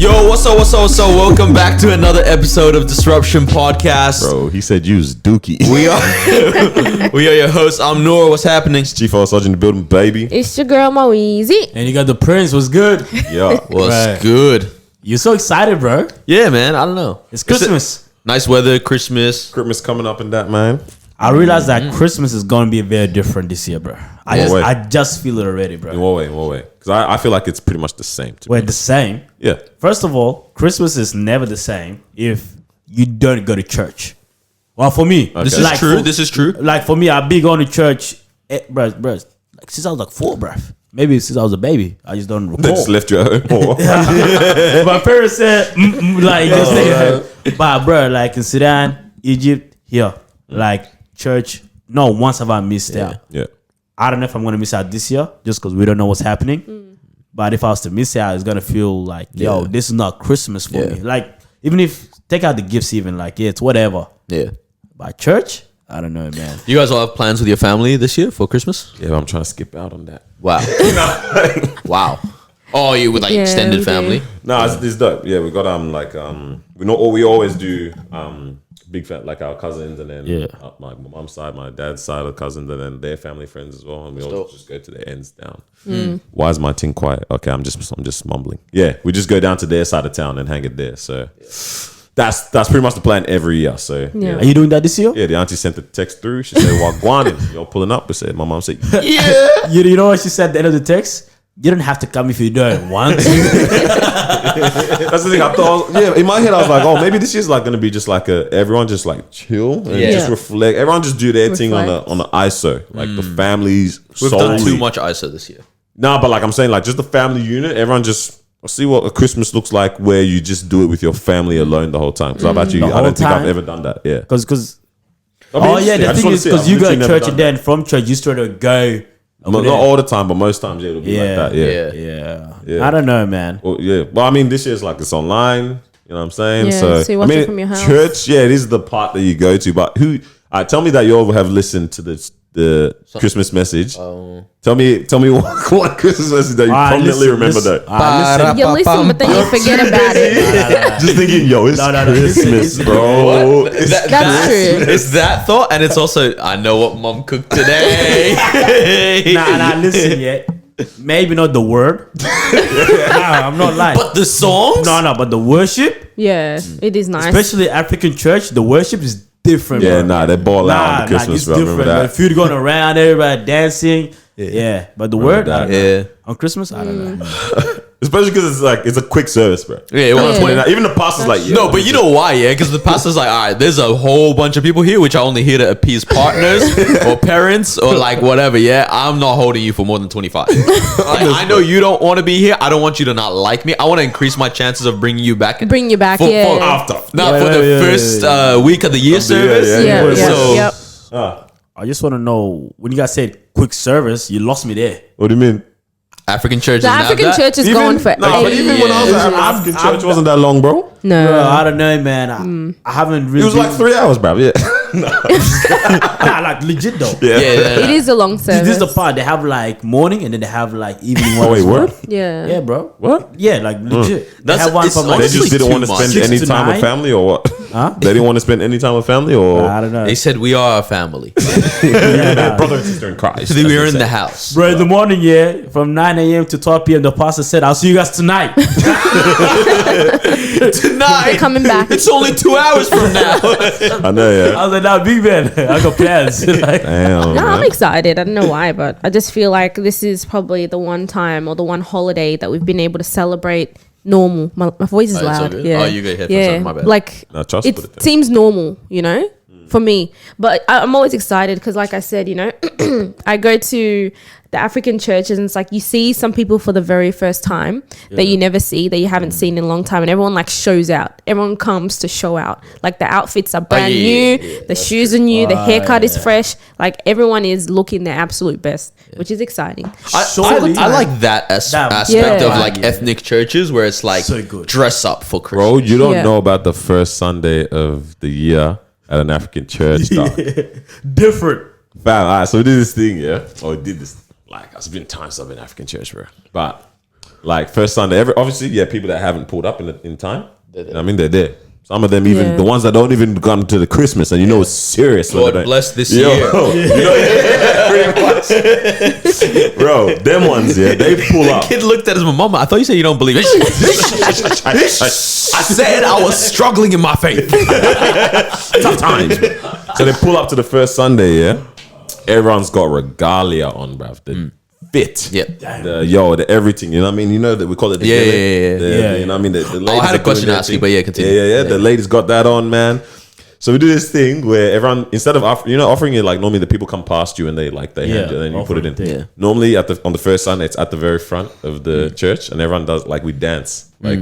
Yo, what's up? Welcome back to another episode of Disruption Podcast. Bro, he said you was dookie. We are your hosts. I'm Noor. What's happening? Chief Sergeant in the building, baby. It's your girl Moeezy. And you got the Prince. What's good? Yeah. What's Right. good? You're so excited, bro. Yeah, man. I don't know. It's Christmas. Nice weather, Christmas. Christmas coming up and that, man. I realize that Christmas is going to be very different this year, bro. I just feel it already, In bro. what way? Because I feel like it's pretty much the same. We're the same. Yeah. First of all, Christmas is never the same if you don't go to church. Well, for me, This is true. This is true. Like for me, I've been going to church, bro, like since I was like 4, bro. Maybe since I was a baby. I just don't They recall. just left you at home. My parents said, but bro, like in Sudan, Egypt, here, like church. No, once have I missed out. Yeah. I don't know if I'm gonna miss out this year, just because we don't know what's happening. But if I was to miss out, it's gonna feel like, yo, this is not Christmas for me. Like, even if take out the gifts, even like, yeah, it's whatever. Yeah. But church, I don't know, man. You guys all have plans with your family this year for Christmas? Yeah, but I'm trying to skip out on that. Wow. Wow. Oh, you with like Yeah, extended we family? do. No, it's dope. Yeah, we got we always do big like our cousins and then my mom's side, my dad's side of cousins and then their family friends as well, and we all just go to their ends down. Why is my thing quiet? Okay, I'm just mumbling. Yeah, we just go down to their side of town and hang it there. So that's pretty much the plan every year. So Yeah. Are you doing that this year? yeah, the auntie sent the text through. She said, "Wagwan, you're pulling up." I said, my mom said, Yeah. You know what she said at the end of the text? You don't have to come if you don't want to. That's the thing. I thought, in my head, I was like, oh, maybe this year's like gonna be just like everyone just like chill and just reflect. Everyone just do their thing on the ISO, like the families. We've done too much ISO this year. Nah, but like I'm saying, like just the family unit. Everyone just see what a Christmas looks like, where you just do it with your family alone the whole time. Because I don't think I've ever done that. Yeah, Because I mean, the thing is, because you go to church and then from church you straight to go. Not all the time, but most times it'll be like that. Yeah. I don't know, man. Well, yeah. Well, I mean, this year's like it's online. You know what I'm saying? Yeah, so you I watch mean, it from your house. church. Yeah, it is the part that you go to. But tell me that you all have listened to the Christmas message. Tell me what Christmas message that you prominently remember though. You listen, but then you forget about it. Just thinking, yo, it's Christmas, bro. That's true. It's that thought, and it's also I know what mom cooked today. Nah, listen yet. Maybe not the word. Nah, I'm not lying. But the songs? No, but the worship, Yeah, it is nice. especially African church, the worship is different. Yeah, bro. they ball out on Christmas, it's bro. I remember different. that. The food going around, everybody dancing. Yeah, but the word, I don't know. Yeah. On Christmas, I don't know. Especially because it's a quick service, bro. Yeah, it was. Yeah. Even the pastor's like, yeah, No, but you know why, yeah? Because the pastor's like, all right, there's a whole bunch of people here which are only here to appease partners or parents or like whatever, yeah? I'm not holding you for more than 25. Like, I know you don't want to be here. I don't want you to not like me. I want to increase my chances of bringing you back. Bring you back, for after. Not for the first week of the year service. Yeah. I just want to know, when you guys said quick service, you lost me there. What do you mean? African churches The have African that. church is going for but even when I was at African church, it wasn't that long, bro. No. Bro, I don't know, man. I haven't really. It was like 3 hours, bro. Yeah. Nah, like legit though. Yeah, It is a long service. This is the part they have like morning and then they have like evening one. Oh, wait, as well. what? Yeah. Yeah, bro. What? Yeah, like legit. They That's- have one it's from They like honestly just didn't want to too spend much. any 6 to time with 9? family, or what? Huh? They didn't want to spend any time with family, or I don't know. They said we are a family. brother and sister in Christ. We are in the house. Bro, in the morning, yeah, from 9 a.m. to 12 p.m., the pastor said, I'll see you guys tonight. Tonight. They're coming back. It's only 2 hours from now. I know, yeah. I was like, nah, big man, I got plans. Like, Damn, No, I'm man. excited. I don't know why, but I just feel like this is probably the one time or the one holiday that we've been able to celebrate normal. My voice is Oh, it's all loud. good? Yeah. Oh, you got headphones on, my bad. Like No, trust it put it down. seems normal, you know, for me. But I'm always excited because, like I said, you know, I go to the African churches and it's like you see some people for the very first time that you never see, that you haven't seen in a long time, and everyone like shows out. Everyone comes to show out. Like the outfits are brand new, the shoes are new, the haircut is fresh. Like everyone is looking their absolute best, which is exciting. I like that aspect Yeah. of like ethnic churches where it's like So good. dress up for Christmas. Bro, you don't Yeah. know about the first Sunday of the year at an African church, dog. different. Fam, alright, so we did this thing, yeah? Or we did this, like, it's been times I've been African church, bro. But Like first Sunday, obviously, yeah, people that haven't pulled up in time. I mean, they're there. Some of them, even the ones that don't even come to the Christmas, and you know it's serious. God bless this year. Pretty much. Bro, them ones, they pull up. The kid looked at his mama. I thought you said you don't believe it. I said I was struggling in my faith. Tough times. So they pull up to the first Sunday, everyone's got regalia on, bruv. The fit, the everything, you know what I mean? You know that we call it the yeah. You know what I mean? The ladies I had a question to ask you, but continue. Yeah. The ladies got that on, man. So we do this thing where everyone, instead of offering it, like normally the people come past you and they hand it and then you put it in. Yeah. Normally on the first Sunday, it's at the very front of the church, and everyone does we dance, like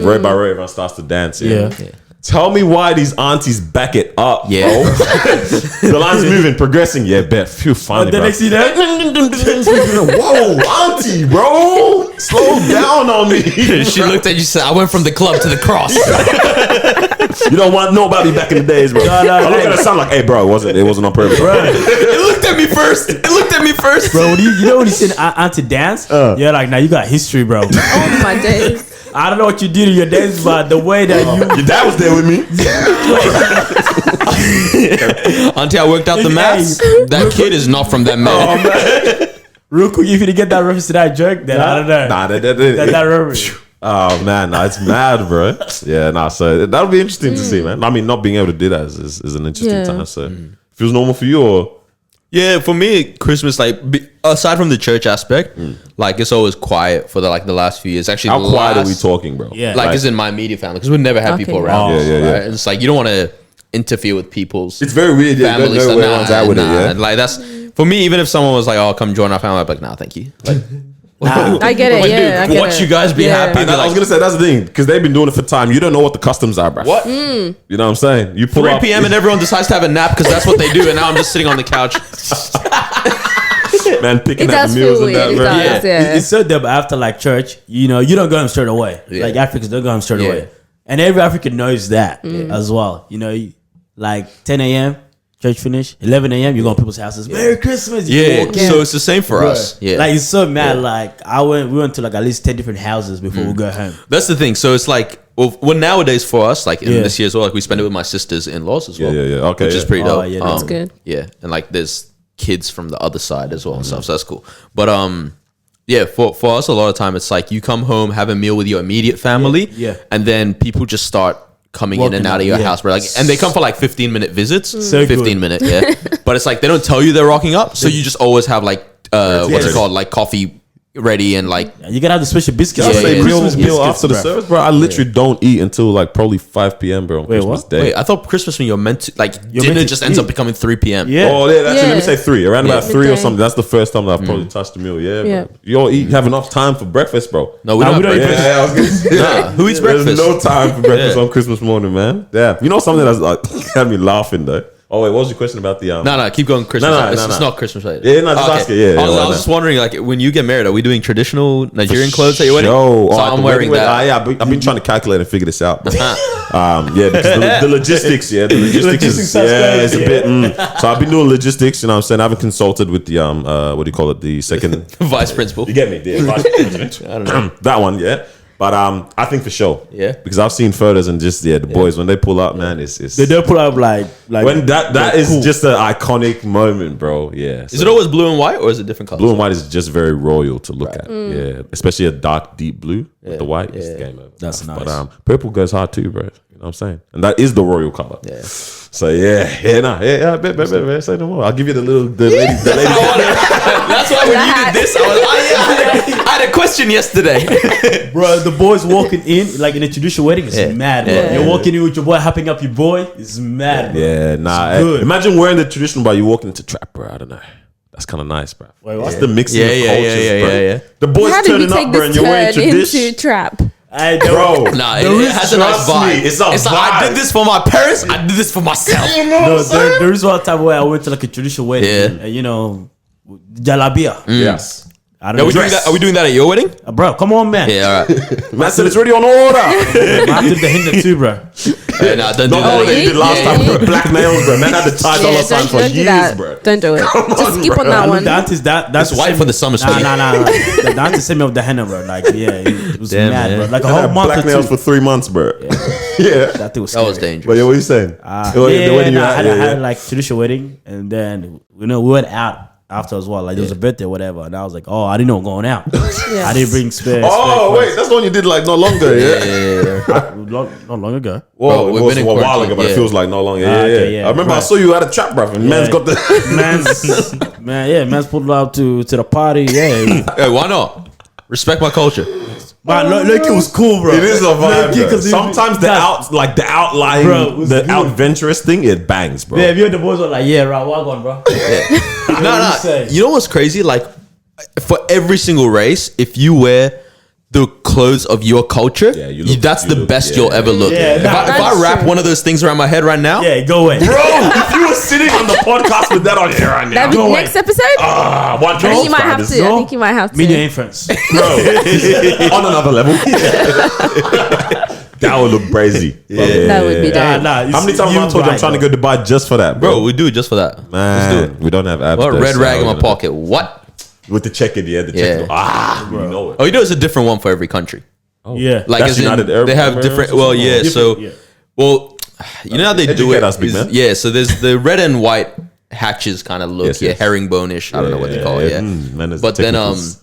row by row, everyone starts to dance. Yeah. Tell me why these aunties back it up, bro. The line's moving, progressing. Yeah, bet. Phew, finally, Did they see that? Whoa, auntie, bro. Slow down on me. She looked at you and said, I went from the club to the cross. You don't want to know about me back in the days, bro. I look at it sound like, hey, bro, it wasn't on purpose. Right. It looked at me first. Bro, you know when you said auntie dance? You're like, now you got history, bro. Oh my days. I don't know what you did in your days, but the way that your dad was there with me. Auntie, I worked out the maths. That kid is not from that man. Real quick, if you didn't get that reference to that joke, then I don't know. That reference. Oh man, it's mad, bro. Yeah, so that'll be interesting to see, man. I mean, not being able to do that is an interesting time. So feels normal for you, or? Yeah, for me, Christmas, aside from the church aspect, it's always quiet for the last few years. Actually, how quiet are we talking, bro? Yeah, it's in my immediate family because we never had people around. Yeah. And it's you don't want to interfere with people's. It's very weird. You don't know where everyone's at with it. Yeah, that's for me. Even if someone was like, "Oh, come join our family," I'd be like, "Nah, thank you." I get it. I watch you guys be happy. I was gonna say that's the thing because they've been doing it for time. You don't know what the customs are, bro. What? You know what I'm saying? You pull 3 p.m. and everyone decides to have a nap because that's what they do. And now I'm just sitting on the couch. Man, picking out the meals and that, bro. It's so dope after church. You know, you don't go home straight away. Like Africans don't go home straight away, and every African knows that as well. You know, 10 a.m. church finish, 11 a.m. you go to people's houses. Merry Christmas. So it's the same for us. Yeah, it's so mad. We went to at least 10 different houses before we go home. That's the thing. So it's well, nowadays for us, in this year as well, we spend it with my sister's in-laws as well. Yeah. Okay, which is pretty dope. Yeah, that's good. Yeah, and there's kids from the other side as well and stuff. So that's cool. But for us, a lot of time it's you come home, have a meal with your immediate family, and then people just start coming in and out of your house, bro. And they come for 15-minute visits. So 15-minute, But it's they don't tell you they're rocking up, so you just always have what's it called, coffee ready and you gotta have the special biscuits. Christmas meal after the service, bro. I literally don't eat until probably 5 p.m, bro. On Christmas Day. Wait, I thought Christmas when you're meant to dinner just ends up becoming 3 p.m. Yeah. Oh yeah, actually let me say 3. Around about 3 or something. That's the first time that I've probably touched a meal. Yeah. You all have enough time for breakfast, bro. No, we don't eat breakfast. I was gonna say, who eats breakfast? There's no time for breakfast on Christmas morning, man. Yeah. You know something that's had me laughing though. Oh wait, what was your question about the No, keep going. Christmas. It's not Christmas related. Yeah, just ask it. Yeah, I was just wondering, when you get married, are we doing traditional Nigerian clothes at your wedding? So I'm wearing that. Yeah, I've been trying to calculate and figure this out. Because the logistics, is a bit. So I've been doing logistics, you know what I'm saying? I haven't consulted with the what do you call it? The second vice principal. You get me? The vice president. I don't know. That one, yeah. But I think for sure, because I've seen photos and just the boys when they pull up, man, it's they don't pull up like when that is cool. Just an iconic moment, bro. Yeah. Is it always blue and white or is it different colors? Blue and white is just very royal to look at. Yeah, especially a dark deep blue with the white. It's the game over. That's nice. But purple goes hard too, bro. You know what I'm saying? And that is the royal color. Yeah. So bet. Say no more. I'll give you the lady. That's why when you did this, I had a question yesterday, bro. The boys walking in in a traditional wedding is mad. You're walking in with your boy, happing up your boy. It's mad. Bro. Yeah, imagine wearing the traditional, but you walking into trap, bro. I don't know. That's kind of nice, bro. Wait, what's the mixing of cultures, bro? Yeah. The boys turning up, bro, and you're wearing tradition. Into trap. Bro, it has a nice vibe. It's vibe. I did this for my parents. I did this for myself. There is one time where I went to a traditional wedding, and jalabia. Yes. I don't know. Are we doing that at your wedding? Bro, come on, man. Yeah, all right. Man said it's already on order. I did the hinder too, bro. Nah, don't do No, that. they did last time. Yeah. Black nails, bro. Man had the tie dollar sign for don't do years, that. bro. Don't do it. Just skip on that one. The aunties, that's It's white for the summer Nah, spring. nah. The auntie sent me with the henna, bro. Like, yeah, it was Damn, mad, man. bro. Like a I whole had month black or nails two. for 3 months, bro. Yeah. That thing was That was scary. dangerous. But yeah, what are you saying? I had like traditional wedding, and then we went out after as well. Like there was a birthday, or whatever, and I was like, oh, I didn't know I'm going out. Yeah. I didn't bring spare. Oh, wait, that's the one you did like not long ago, yeah? Not long ago. Well, Bro, it we've was been a in while quarantine, ago, but it yeah. feels like no longer. Okay, Yeah. yeah, I remember I right. saw you at a trap, bro. And man's got the. Man's pulled up to the party. Yeah, Hey, why not? Respect my culture. but look, it was cool, bro. It is a vibe. Low-key, Bro. 'cause Sometimes the outlying, Bro, it was the good. adventurous thing, it bangs, bro. Yeah, you and the boys were like, yeah, right, what on, bro? No. say? You know what's crazy? Like, for every single race, if you wear the clothes of your culture, Yeah, you that's the look- best yeah. you'll ever look. Yeah, if I that's wrap true. one of those things around my head right now, Yeah, go away. Bro, if you were sitting on the podcast with that on here right now, That'd be Go away. next episode. one I think you might have to. I think you might have to. Media inference. bro, on another level. That would look crazy. Yeah. That would be dope. How many times have I told you I'm trying to go to Dubai just for that, bro, bro? we do it just for that. Let's do Man, it. we don't have apps. What though, red so rag in we're my gonna- pocket? What? with the checkered, yeah, the Yeah. checkered. You know it. Oh, you know, it's a different one for every country. Yeah. Like, That's as in, United Arab they have Emirates different. or Well, something? yeah. So, yeah. well, you know how they do Educate it. us, big is- man. Yeah. So there's the red and white hatches kind of look. Yes, yeah, yes. herringbone-ish. I don't know what they call it. Yeah. Man, there's But then, technicals.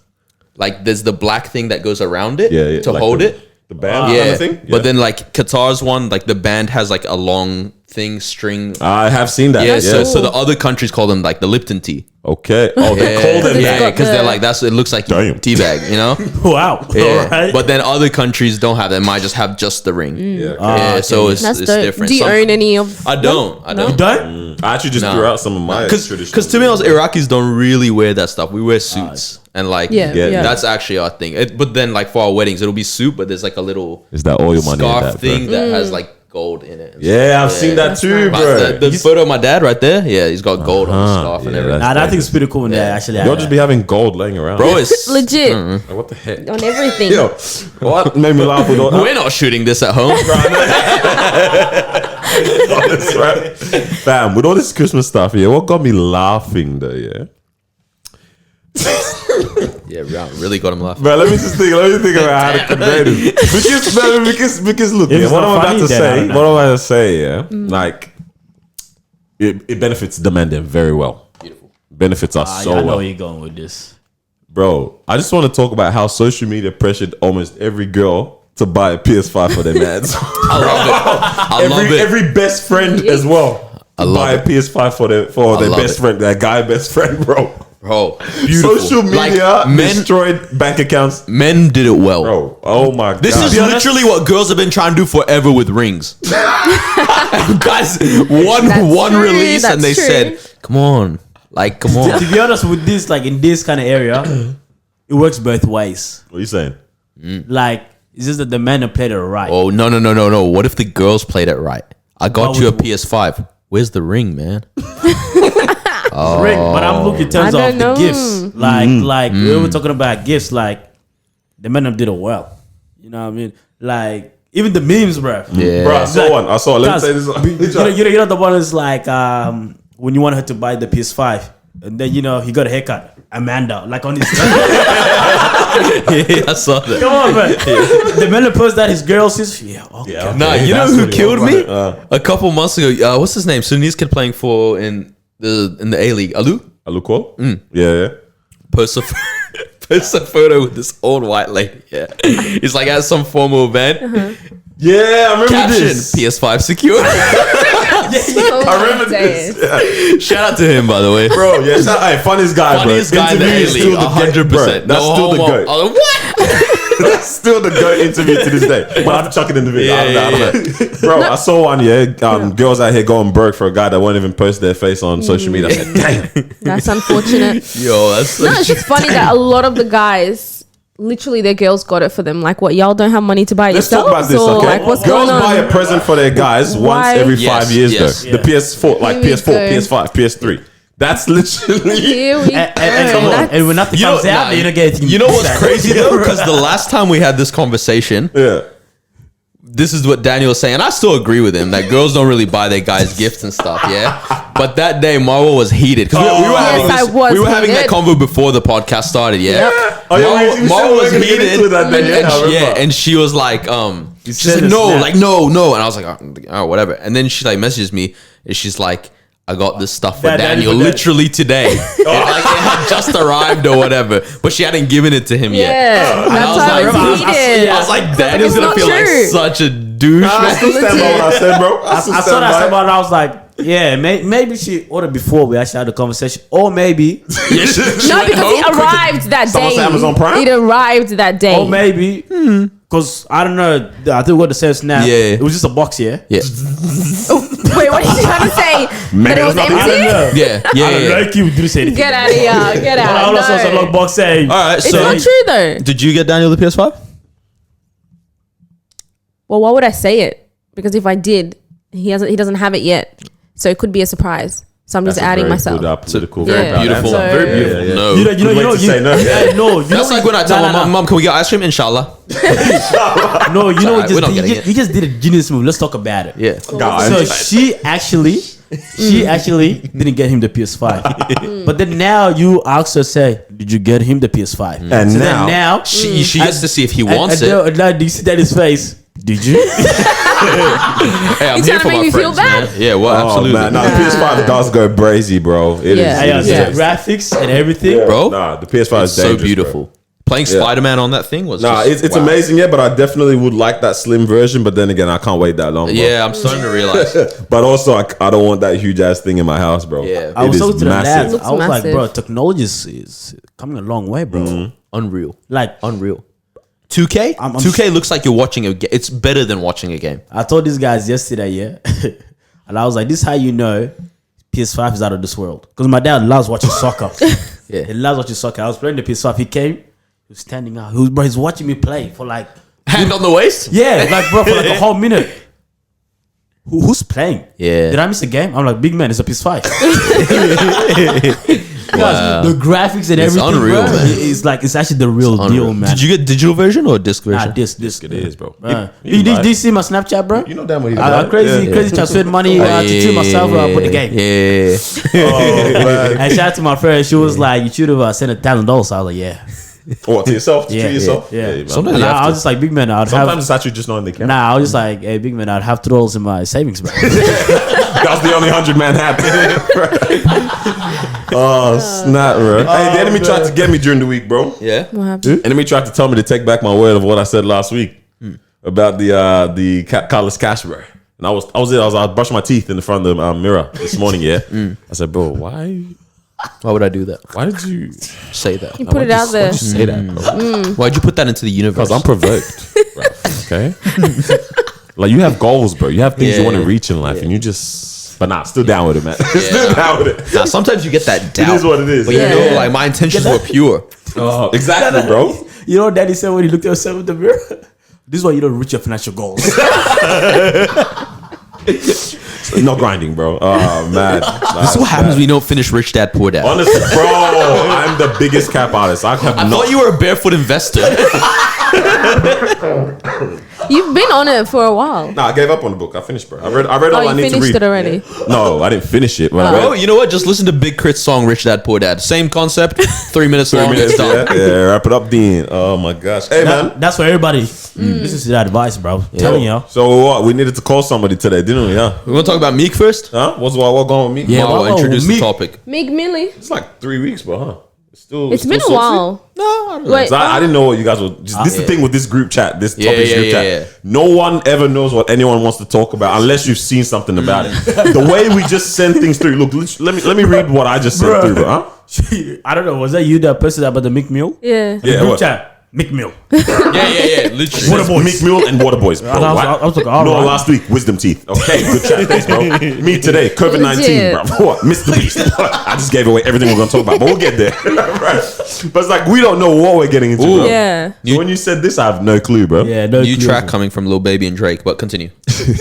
like there's the black thing that goes around it Yeah, to like hold the- it. the band Yeah. kind of thing. But then like Qatar's one, like the band has like a long thing string. I have seen that. Yeah, Yeah. so the other countries call them like the Lipton tea. Okay. Oh, they call them it's Yeah, got because they're the- like it looks like Damn. tea bag, you know? Wow. Yeah. Alright. But then other countries don't have that. It might just have just the ring. Yeah. Yeah, so it's That's it's dope. different. Do you own any of? I don't. I don't. You don't? I actually just No. threw out some of my traditional. Because to be honest, Iraqis don't really wear that stuff. We wear suits and like Yeah, yeah. that's actually our thing. But then like for our weddings, it'll be suit, but there's like a little Is that oil money? in scarf that, bro? thing that has like gold in it. Yeah, I've seen that too, But bro. the photo of my dad right there, yeah, he's got gold on the scarf and yeah, everything. Nah, that thing's pretty cool when they actually have You'll just be having gold laying around. Bro, it's Legit Like, what the heck? on everything. Yo, what made me laugh with all we're not shooting this at home. this, right? Fam, with all this Christmas stuff, yeah, what got me laughing though, yeah? Yeah, really got him laughing. Bro, let me think about how to convey this. Because look, If yeah, it's what not I'm about funny, to then I say, don't know. what I'm about to say, yeah, like it benefits the man them very well. Beautiful. Benefits us I so know well. where you're going with this. Bro, I just want to talk about how social media pressured almost every girl to buy a PS5 for their mans. I love it. I love it. Every best friend as well. I To love buy it. a PS5 for their love best it. friend, their guy best friend, bro. Bro, beautiful. Social media Like, destroyed bank accounts, men did it well. bro. Oh my god. This is literally what girls have been trying to do forever with rings. Guys, one true, release and they that's true. said, "Come on, like, come on." To be honest with this, like in this kind of area, it works both ways. What are you saying? Like, it's just that the men have played it right. Oh no! What if the girls played it right? I got What you a would- PS5. Where's the ring, man? Ring, but I'm looking in terms I of don't the know. gifts. Like we were talking about gifts. Like the men have did it well. You know what I mean? Like even the memes, bro. Yeah. Bro, I saw one. Let me Guys, say this. you know the one is like when you want her to buy the PS5 and then he got a haircut. Amanda, like on his. Yeah, I saw that. Come on, man. The man that posts that his girl says, yeah, okay. Yeah. Nah, you know That's who what it killed was. me? Uh. A couple months ago. What's his name? Sudanese kid playing for in the A League. Alu Aluko? Yeah. posts a photo with this old white lady. Yeah, he's like at some formal event. Yeah, I remember Caption: this. PS5 secure. I remember this. Yeah. Shout out to him, by the way. Bro, yeah, hey, funniest guy, Funniest bro. guy in the Interview A is League, still the 100%. Bro, that's No still the homo. goat. I was like, what? That's still the goat interview to this day. Might have to chuck it in the video. I don't know. Bro, I saw one, girls out here going broke for a guy that won't even post their face on social media. I said, damn. That's unfortunate. Yo, that's No, it's just funny that a lot of the guys, literally, their girls got it for them. Like, what, y'all don't have money to buy it Let's yourselves? talk about this, or okay? like, what's Girls going on? buy a present for their guys once Why? every Yes, 5 years, yes. though. The PS4, like Here we PS4, go. PS5, PS3. That's literally. Here we go. And when nothing comes out, you don't get anything. You know what's crazy though? Because the last time we had this conversation, Yeah. this is what Daniel was saying. I still agree with him that girls don't really buy their guys gifts and stuff. Yeah, but that day Marwa was heated because we were having Yes, I was we were having that heated. convo before the podcast started. Yeah, Oh, yeah, we said Marwa we was were gonna get heated, into that day, and yeah, I remember. and she was like, she's said like, it, no, snap. like no, and I was like, oh, whatever. And then she like messages me, and she's like, I got this stuff for That- that- Daniel that- literally today. It, like, it had just arrived or whatever, but she hadn't given it to him yet. Yeah, And I that's was why like, I was heated. I was like, Daniel's It's gonna not feel like true. such a douche. I still stand by what I said, bro. I saw that about it. I was like, yeah, maybe she ordered before we actually had the conversation, or maybe, No, because it arrived that Someone day. said Amazon Prime? It arrived that day. or maybe, because I don't know. I think we got the same snap. Yeah. It was just a box, yeah. Yeah, Wait, what did you trying to say? Man, that it was it was not- I don't empty? know. yeah, I don't know. Like you didn't say anything. Get out of here. Get out. All I saw was a No. long box saying, All right, It's so not true though. did you get Daniel the PS5? Well, why would I say it? Because if I did, he doesn't have it yet. So it could be a surprise. So I'm just adding myself. Political, Yeah. very Beautiful, So- very beautiful. Yeah. No, you know, way to say no. yeah, no, you that's know, like when I tell my mom, "Can we get ice cream?" Inshallah. No, you know, Alright, we're not getting it. he just did a genius move. Let's talk about it. Yeah, God, So she actually didn't get him the PS5. But then now you ask her, say, did you get him the PS5? And so now- then now she gets to see if he wants and it. now do you see that his face? Did you? Hey, I'm He's here trying to for make my me feel friends, bad? man. Yeah, well, absolutely, Oh, man. Nah, the PS5 does go brazy, bro. It Yeah. is. Yeah. The graphics and everything. bro. Nah, the PS5 is So dangerous, beautiful. bro. Playing Spider-Man on that thing was Nah, just, it's wow. amazing, yeah, but I definitely would like that slim version. But then again, I can't wait that long. Bro. Yeah, I'm starting to realize. But also, I don't want that huge ass thing in my house, bro. Yeah. I was It talking is to the lads. massive. Looks I was like, massive. bro, technology is coming a long way, bro. Unreal. Like, Unreal. 2K? I'm 2K looks like you're watching a game. It's better than watching a game. I told these guys yesterday, yeah, and I was like, "This is how you know PS5 is out of this world." Because my dad loves watching soccer. Yeah. He loves watching soccer. I was playing the PS5. He came, he was standing out. He's watching me play for like, Hand on the waist? yeah, like bro, for like a whole minute. Who's playing? Yeah. Did I miss a game? I'm like, big man, it's a PS5. Wow. The graphics and It's everything, unreal, bro, man. it's like it's actually the real Unreal. deal, man. Did you get digital version or disc version? Nah, this It is, bro. Did you see my Snapchat, bro? You know damn well he I did. crazy transferred money to myself put the game. Yeah. Oh, man. And shout out to my friend. She was like, "You should have sent $1,000." I was like, "Yeah, What, to yourself? To Yeah, treat yourself? yeah. man. Sometimes And you have I to. was just like, big man, I'd Sometimes have. it's actually just not in the camera. Nah, I was just like, hey, big man, I'd have $2 in my savings, bro. That's the only 100 man had. Oh, snap, bro. Hey, the enemy tried to get me during the week, bro. Yeah. What happened? Enemy tried to tell me to take back my word of what I said last week about the Carlos Cash, bro. And I was brushing my teeth in the front of the mirror this morning, yeah. I said, bro, why Why would I do that? did you Say that. You put it out there. say that, bro? Why'd you put that into the universe? Because I'm provoked, bro. Okay? Like, you have goals, bro. You have things you Yeah. want to reach in life, and you just... But nah, still down with it, man. Still down with it. Nah, sometimes you get that doubt. is what it is. But Yeah. you know, like my intentions were pure. Oh, exactly, bro. You know what Daddy said when he looked at himself in the mirror? This is why you don't reach your financial goals. No grinding, bro. Oh, man. This is what happens when you don't finish Rich Dad Poor Dad. Honestly, bro, I'm the biggest cap artist. I have I not. thought you were a barefoot investor. You've been on it for a while. Nah, I gave up on the book. I finished, bro. I read Oh, all I you need to finished read. it already. No, I didn't finish it. But I Bro, read you know what? Just listen to Big Crit's song Rich Dad Poor Dad. Same concept, 3 minutes long. It's done. yeah, wrap it up, Dean. Oh my gosh. Hey, man. That's for everybody. This is the advice, bro. Telling y'all. So what? We needed to call somebody today, didn't we? Yeah. We want to talk about Meek first? Huh? What's what going with me? Yeah, Marwa, well, introduce the Meek- topic. Meek Millie. It's like 3 weeks, bro. Huh? It's been a while. No, I don't know. Wait, So I didn't know what you guys were. This is the yeah. thing with this group chat, this Yeah, topics yeah, group yeah, chat. yeah. No one ever knows what anyone wants to talk about unless you've seen something about it. The way we just send things through. Look, let me read what I just sent Bruh. through, bro. Huh? I don't know. Was that you that posted about the Meek Mill? Yeah. Yeah, Group what? chat. Meek Mill. Yeah. Literally. Water boys. Meek Mill and Water Boys, bro. I was like, all no, right. last week, wisdom teeth. Okay, good chat. Thanks, bro. Me today, COVID-19, Legit. bro. What? Mr. Beast. I just gave away everything we're going to talk about, but we'll get there. Right. But it's like, we don't know what we're getting into, bro. Yeah. So when you said this, I have no clue, bro. Yeah, no New clue. track coming from Lil Baby and Drake, but continue.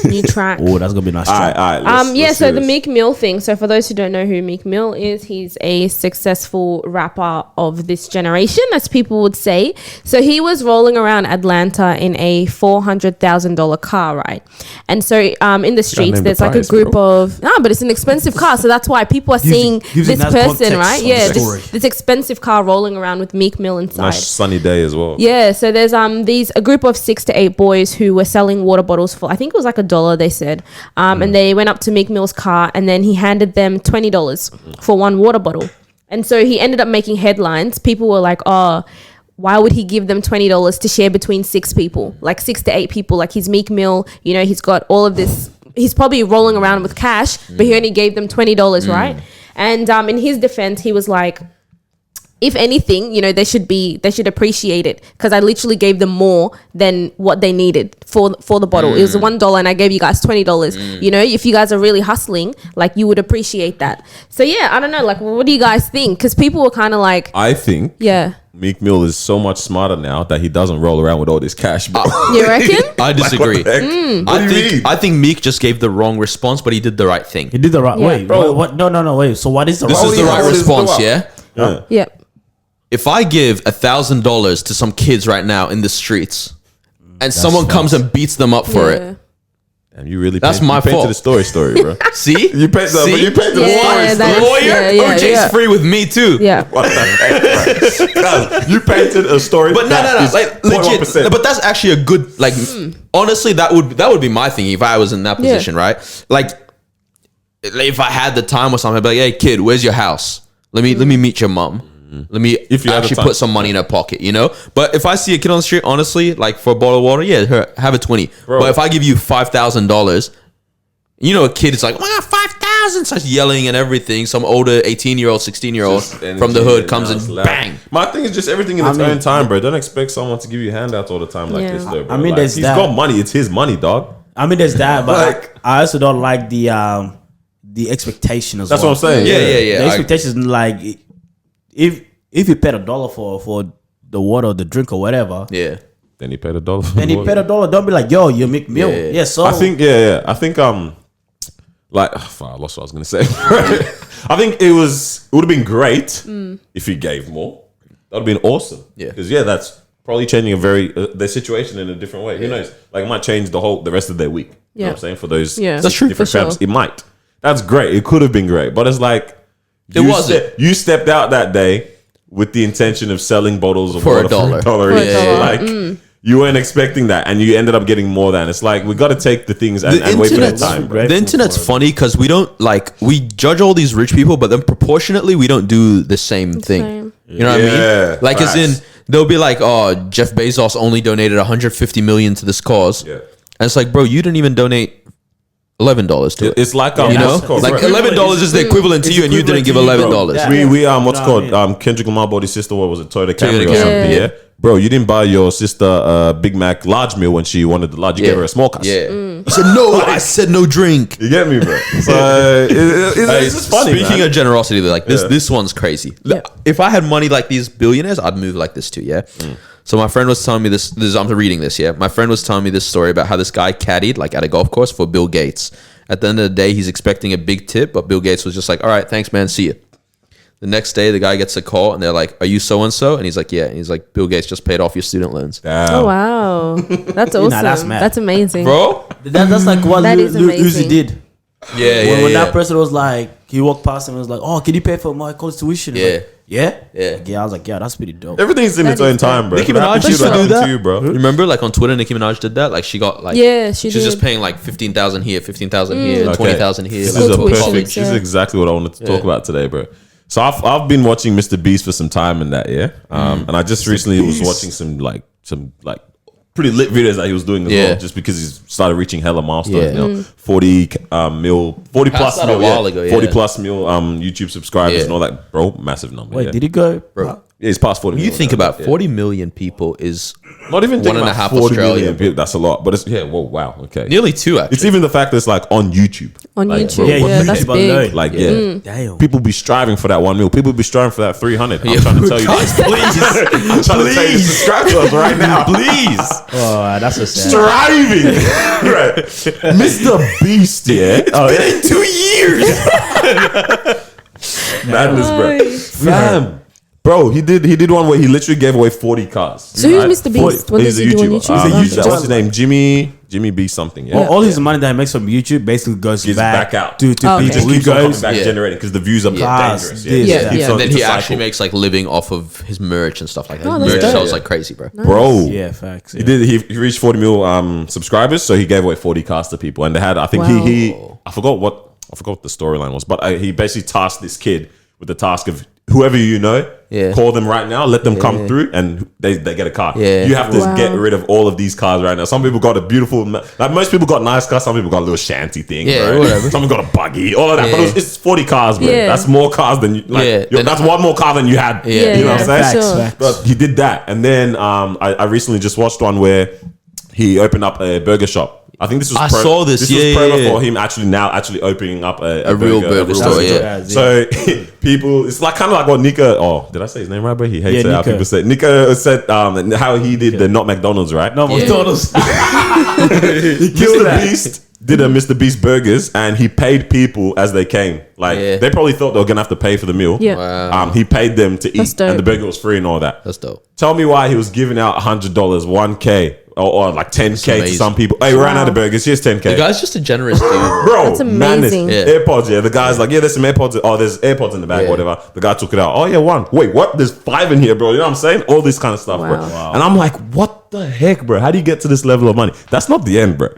New track. Oh, that's gonna be a nice All track. right. So the Meek Mill thing. So for those who don't know who Meek Mill is, he's a successful rapper of this generation, as people would say. So he was rolling around Atlanta in a $400,000 car, right? And so in the streets, name there's the like price, a group bro. of but it's an expensive car, so that's why people are seeing gives this it nice person, context right? on Yeah, the story. this expensive car rolling around with Meek Mill inside. Nice sunny day as well. Yeah, so there's a group of 6 to 8 boys who were selling water bottles for, I think it was like $1, they said, and they went up to Meek Mill's car and then he handed them $20 for one water bottle, and so he ended up making headlines. People were like, oh, why would he give them $20 to share between 6 people, like 6 to 8 people? Like, he's Meek Mill, you know, he's got all of this, he's probably rolling around with cash, but he only gave them $20, right? And in his defense, he was like, if anything, you know, they should appreciate it, because I literally gave them more than what they needed for the bottle. It was $1 and I gave you guys $20. You know, if you guys are really hustling, like, you would appreciate that. So yeah, I don't know, like, what do you guys think? Because people were kind of like, I think yeah, Meek Mill is so much smarter now that he doesn't roll around with all this cash, bro. you reckon? I disagree. What the heck? What do you mean? I think Meek just gave the wrong response, but he did the right thing. He did the right Yeah. way, Bro. What? No, wait. So what is the This right is the way? right what is the response, what? yeah? Yeah. Yeah. If I give $1,000 to some kids right now in the streets, and someone comes and beats them up for it, And you really That's my you painted fault. a story, bro. see? You painted the Yeah, story. that- Lawyer? yeah, OJ's yeah. free with me too. Yeah. What the heck, bro? You painted a story. But no, like legit. 0.1%. But that's actually a good, like, honestly, that would be my thing if I was in that position, right? Like, if I had the time or something, I'd be like, hey, kid, where's your house? Let me meet your mom. Let me If you had the actually time. put some money in her pocket, you know? But if I see a kid on the street, honestly, like, for a bottle of water, yeah, have a 20. Bro. But if I give you $5,000, you know, a kid is like, oh my God, 5,000, starts yelling and everything. Some older 18-year-old, 16-year-old Just from the energy hood and comes now it's and loud. bang. My thing is just everything in its own time, bro. Don't expect someone to give you handouts all the time like Yeah. this, though, bro. I mean, Like, there's he's that. got money. It's his money, dog. I mean, there's that, but Like- I also don't like the expectation as That's well. what I'm saying. Yeah. The expectation is like, if you paid $1 for the water or the drink or whatever, Yeah. Then he paid $1. then you paid $1. Don't be like, yo, you Meek Mill. Yeah. Yeah, so I think, I think, like, I lost what I was gonna say. I think it would have been great if he gave more. That would have been awesome. Yeah. Because that's probably changing their situation in a different way. Who knows? Like, it might change the rest of their week. You know what I'm saying? For those Yeah. That's true. different For sure. camps, it might. That's great. It could have been great, but it's like It wasn't. You stepped out that day with the intention of selling bottles of For water $1. for $1. For $1. Yeah. Like. You weren't expecting that, and you ended up getting more than. It's like we got to take the things and wait for that time, bro. The internet's funny because we judge all these rich people, but then proportionately we don't do the same thing. same. You know what I Yeah, mean? Like, as facts. in, they'll be like, "Oh, Jeff Bezos only donated 150 million to this cause," Yeah. and it's like, bro, you didn't even donate $11 to it. It's like You know, what's it called, like bro? $11 is the equivalent to It's you, and you didn't equivalent give to you, bro. $11. Yeah. We You what's know called what I mean? Kendrick Lamar bought his sister, what was it, Toyota Toyota Camry or Camry. something, Yeah. yeah. Bro, you didn't buy your sister Big Mac large meal when she wanted the large. You gave her a small cuss. Yeah, he said no. I said no drink. You get me, bro? So it's just funny. Speaking man. of generosity, like this, Yeah. this one's crazy. Yeah. If I had money like these billionaires, I'd move like this too. Yeah. So my friend was telling me this. I'm reading this. Yeah. My friend was telling me this story about how this guy caddied like at a golf course for Bill Gates. At the end of the day, he's expecting a big tip, but Bill Gates was just like, "All right, thanks, man. See you." The next day, the guy gets a call, and they're like, "Are you so and so?" And he's like, "Yeah." And he's like, "Bill Gates just paid off your student loans." Damn. Oh wow, that's awesome. that's mad. That's amazing. Bro. that's like what That is Uzi amazing. did. Yeah. When that person was like, he walked past him and was like, "Oh, can you pay for my college tuition?" He's Yeah. like, yeah. Yeah. Like, I was like, yeah, that's pretty dope. Everything's in That its is own dope. time, bro. Nicki If it happens Minaj to you, used to it do happens that. to you, bro. Remember, like on Twitter, Nicki Minaj did that. Like she got like, Yeah, she she's did. just paying like 15,000 here, 15,000 here, Okay. 20,000 here. This like, is a School tuition, perfect. This is yeah. exactly what I wanted to talk about today, bro. So I've been watching Mr. Beast for some time in that, yeah. And I just recently was watching some pretty lit videos that he was doing as Yeah. well, just because he's started reaching hella milestones. Yeah. You know, 40 40 plus that a mil, while ago, yeah. 40 plus mil YouTube subscribers Yeah. and all that, bro. Massive number. Wait, yeah. did he go? Bro. Yeah, he's past 40 You million. think about Yeah. 40 million people is Not even one and a half Australia. people. That's a lot. But it's whoa, wow, okay. nearly 2 actually. It's even the fact that it's like on YouTube. On Like, YouTube, bro, Yeah, yeah, that's YouTube big. alone. Like, Damn. people be striving for that 1 mil. People be striving for that 300. I'm Yeah, trying to tell you guys, this. please. I'm trying to tell you to subscribe to us right now. Please. Oh, that's so sad. Striving. Right. Mr. Beast, yeah. Oh, yeah. 2 years. Madness, bro. Fam. Bro, he did one where he literally gave away 40 cars. So who's Mr. Beast? What He's does a he do on YouTuber. YouTube? He's a YouTuber. What's his name? Jimmy B something. Yeah. All his money that he makes from YouTube basically goes Gives back, back out. to Oh, people. okay. He just He keeps on coming goes, back Yeah. generating because the views are Cars, dangerous. this, Yeah, Keeps yeah. on- And then it's he a actually cycle. makes like living off of his merch and stuff like that. Oh, His that's merch dope. sells like crazy, bro. Bro. yeah, facts. He did. He reached 40 mil subscribers, so he gave away 40 cars to people, and they had. I think Wow. he. I forgot what the storyline was, but he basically tasked this kid with the task of whoever you know, Yeah. call them right now, let them come through, and they get a car. Yeah. You have to Wow. get rid of all of these cars right now. Some people got a beautiful, like most people got nice cars. Some people got a little shanty thing. Yeah, bro. whatever. Some got a buggy, all of that. But Yeah. it's 40 cars, bro. Yeah. That's more cars than you. Like, Yeah. that's one more car than you had. Yeah. You know what I'm saying? for sure. Facts. But he did that, and then I recently just watched one where he opened up a burger shop. I think this was I saw this, This yeah, was promo yeah, yeah. for him actually opening up a real burger store, yeah. So people, it's like kind of like what Nico. Oh, did I say his name right, bro? He hates Yeah, it how Nico. people say. Nico said how he did the not McDonald's, right? No, McDonald's. Mr. Beast did a Mr. Beast burgers, and he paid people as they came. Like Yeah. they probably thought they were gonna have to pay for the meal. Yeah. Wow. He paid them to That's eat, dope. and the burger was free and all that. That's dope. Tell me why he was giving out $100, 1K, or like 10K to amazing. some people. Hey, we ran Wow. out of burgers. Here's 10K. The guy's just a generous dude. Bro, That's amazing. madness. Yeah. AirPods, yeah. The guy's like, yeah, there's some AirPods. Oh, there's AirPods in the bag, Yeah. whatever. The guy took it out. Oh, yeah, one. Wait, what? There's 5 in here, bro. You know what I'm saying? All this kind of stuff, bro. Wow. And I'm like, what the heck, bro? How do you get to this level of money? That's not the end, bro.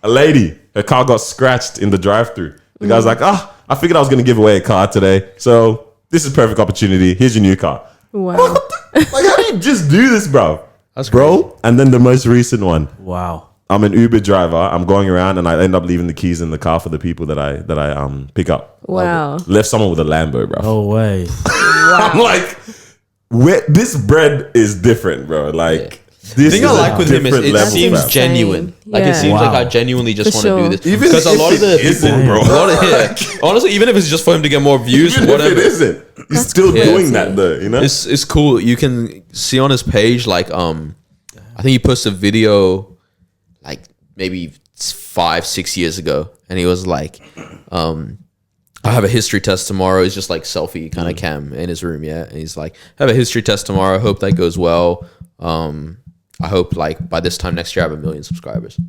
A lady, her car got scratched in the drive-thru. The guy's like, I figured I was going to give away a car today. So this is perfect opportunity. Here's your new car. Wow. Like, how do you just do this, bro? That's bro. And then the most recent one. Wow. I'm an Uber driver. I'm going around and I end up leaving the keys in the car for the people that I pick up. Wow. Left someone with a Lambo, bro. No way. I'm like, this bread is different, bro. Like, The this thing is I a like with him is different it level, seems bro. genuine. Like it Yeah. seems like Wow. I genuinely just For want to sure. do this. Even Because a if lot of it the isn't, people, bro. a lot of, honestly, even if it's just for him to get more views, Even whatever. if it isn't, he's still crazy. doing that though, you know? It's cool. You can see on his page, like I think he posted a video like maybe 5-6 years ago, and he was like, I have a history test tomorrow. It's just like selfie kind of cam in his room, yeah. And he's like, I have a history test tomorrow. Hope that goes well. I hope like by this time next year I have 1 million subscribers.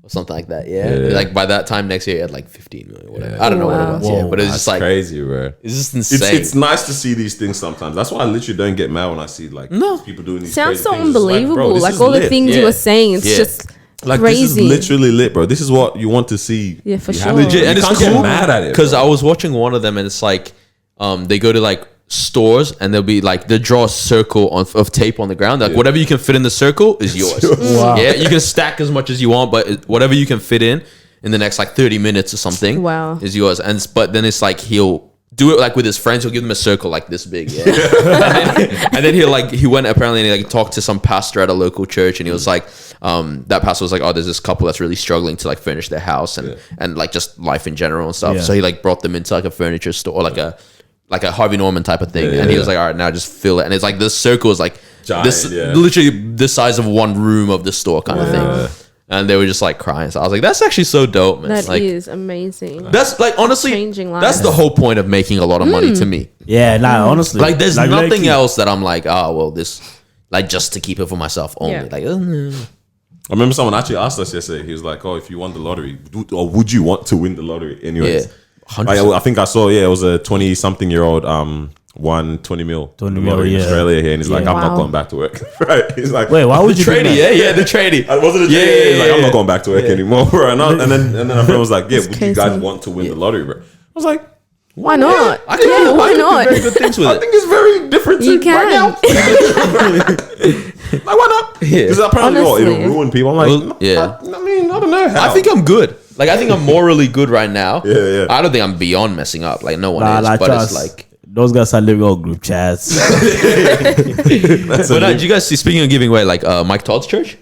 Or something like that, yeah. Yeah. Like by that time next year, he had like 15 million, whatever. I don't know what Wow. it was, yeah. Whoa, But it's That's just like crazy, bro. it's just insane. It's nice to see these things sometimes. That's why I literally don't get mad when I see like people doing these Sounds crazy so things. It's like, bro, unbelievable. this Like is all the lit. things Yeah. you were saying, it's Yeah. just Like crazy. this is literally lit, bro. This is what you want to see. Yeah, for You sure. have- Legit, you and it's can't cool get mad at it because bro. I was watching one of them and it's like they go to like stores and they'll be like they draw a circle of tape on the ground, like whatever you can fit in the circle is yours. Wow. Yeah, you can stack as much as you want, but whatever you can fit in the next like 30 minutes or something Wow. is yours. But then it's like he'll do it like with his friends. He'll give them a circle like this big, yeah. and then he went apparently and he like talked to some pastor at a local church, and he was like, that pastor was like, oh, there's this couple that's really struggling to like furnish their house and like just life in general and stuff. Yeah. So he like brought them into like a furniture store or like a Harvey Norman type of thing, Yeah, and he yeah. was like, all right, now just fill it. And it's like this circle is like Giant, this, yeah. literally the size of one room of the store kind of thing. And they were just like crying. So I was like, that's actually so dope, man. That like, is amazing. that's like honestly, Changing that's lives. the whole point of making a lot of money to me. Yeah, nah, honestly. Like, there's nothing low-key. else that I'm like, oh, well, this, like, just to keep it for myself only. Yeah. Like, I remember someone actually asked us yesterday. He was like, "Oh, if you won the lottery, or would you want to win the lottery anyways?" Yeah, 100%. I think I saw. Yeah, it was a 20-something-year-old won 20 mil. 20 the mil, lottery in yeah. Australia here, and he's like, Yeah. "I'm not Wow. going back to work." Right? He's like, Wait, why would you do tradie, that? yeah, the tradie. Was it a Yeah, He's like, yeah, I'm yeah. not going back to work anymore, bro. And then a friend was like, "Yeah, It's would you guys crazy. want to win the lottery, bro?" I was like, Why not? I can Yeah, do, why I can not? do very good things with I it. think it's very different You to right now. Like, why not? Because apparently, Honestly. it'll ruin people. I'm like, Well, yeah. I mean, I don't know how. I think I'm good. Like, I think I'm morally good right now. Yeah, yeah. I don't think I'm beyond messing up. Like, no one Nah, is. like, But trust. it's like, those guys are living all group chats. But did you guys see? Speaking of giving away, like Mike Todd's church.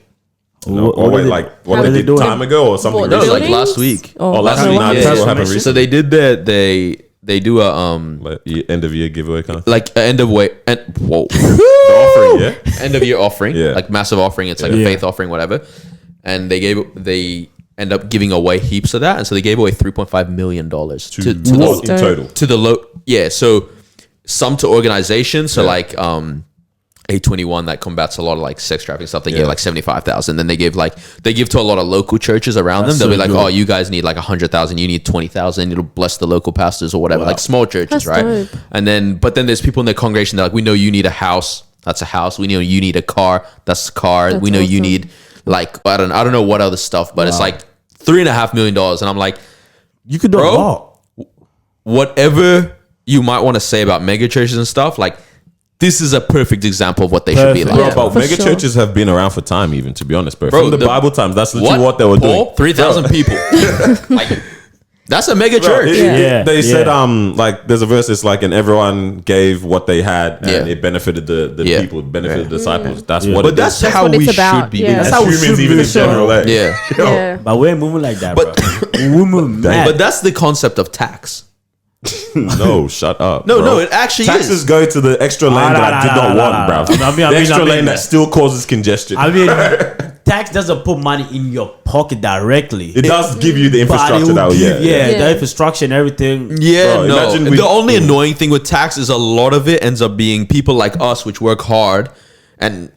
No, wait, like what are they they did doing? time ago or something? No, Buildings? like last week. Oh, last week. Nah, this is what happened recently. So they did that. They do a Like end of year giveaway kind of. like an end of way. Whoa. The offering, yeah. End of year offering, Yeah. like massive offering. It's like a Yeah. faith offering, whatever. And they end up giving away heaps of that, and so they gave away $3.5 million to What the in total? to the low. Yeah, so some to organizations. So Yeah. like A21 that combats a lot of like sex trafficking stuff. They Yeah. gave like 75,000. Then they give to a lot of local churches around That's them. They'll be so like, good. oh, you guys need like 100,000. You need 20,000. It'll bless the local pastors or whatever. Wow. Like small churches, That's right? dope. And then, but then there's people in the congregation that are like, we know you need a house. That's a house. We know you need a car. That's a car. That's we know you awesome. need like I don't know what other stuff, but it's like $3.5 million. And I'm like, You could do Bro? it all. whatever you might want to say about mega churches and stuff, like this is a perfect example of what they should be Perfect. like. Bro, but for mega sure. churches have been around for time, even to be honest, bro. Bro, From the the- Bible times, that's literally what they were Paul? doing. 3,000 people. Like that's a mega Bro, church. Yeah. They said Yeah. like there's a verse. It's like, and everyone gave what they had, and Yeah. it benefited the Yeah. people, benefited the disciples. That's Yeah. what. But it that's is. how what we it's about. should be. Yeah. As That's how we humans, should even be, in general. sure. eh? Yeah. Yeah. But we ain't moving like that, bro. We move mad. But that's the concept of tax. No, shut up. No, bro. no, it actually taxes is. go to the extra lane that I did not want, bro. The extra lane that still causes congestion. I mean, tax doesn't put money in your pocket directly. It does give you the But it infrastructure will that, give- yeah. the Yeah. infrastructure and everything. Yeah, Bro, no. imagine we- The only annoying thing with tax is a lot of it ends up being people like us, which work hard and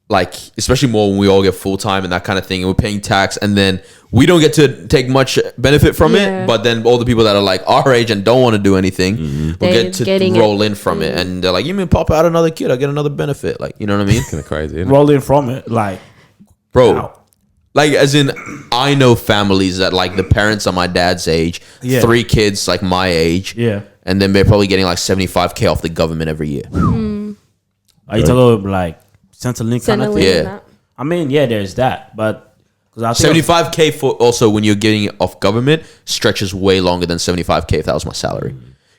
like, especially more when we all get full time and that kind of thing, and we're paying tax, and then we don't get to take much benefit from Yeah. it. But then all the people that are like our age and don't want to do anything will They're get to getting roll in from it, and they're like, "You mean pop out another kid? I get another benefit." Like, you know what I mean, Kind of crazy, isn't it? Rolling from it, like, bro? Wow. Like, as in, I know families that like the parents are my dad's age, Yeah. 3 kids like my age, yeah. and then they're probably getting like 75K off the government every year. Are you talking about like Centrelink kind of Centrelink thing? Yeah. and that. I mean, yeah, there's that, but because I think 75K for also when you're getting it off government stretches way longer than 75K if that was my salary.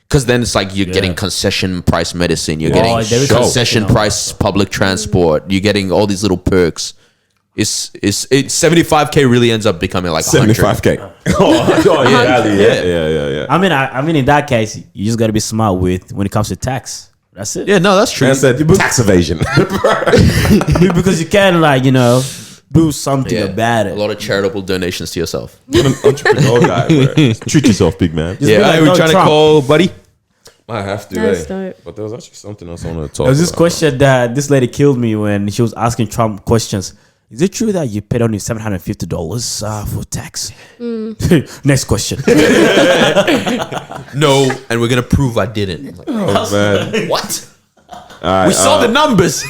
Because then it's like you're getting concession price medicine, you're there getting is concession something price public transport, you're getting all these little perks. It's 75K really ends up becoming like 100. 75K. Oh, yeah. I mean, in that case, you just gotta be smart with when it comes to tax. That's it. Yeah, no, that's true. I said tax evasion. Because you can do something Yeah. about A it. lot of charitable donations to yourself. You're an entrepreneur guy, bro. Treat yourself, big man. Just be Yeah, like hey, we Donald trying to Trump. call buddy. I have to. That's eh? dope. But there was actually something else I want to talk There was this about. question that this lady killed me when she was asking Trump questions. Is it true that you paid only $750 for tax? Next question. No, and we're gonna prove I didn't. I'm like, Oh, man. what? All right, We saw the numbers.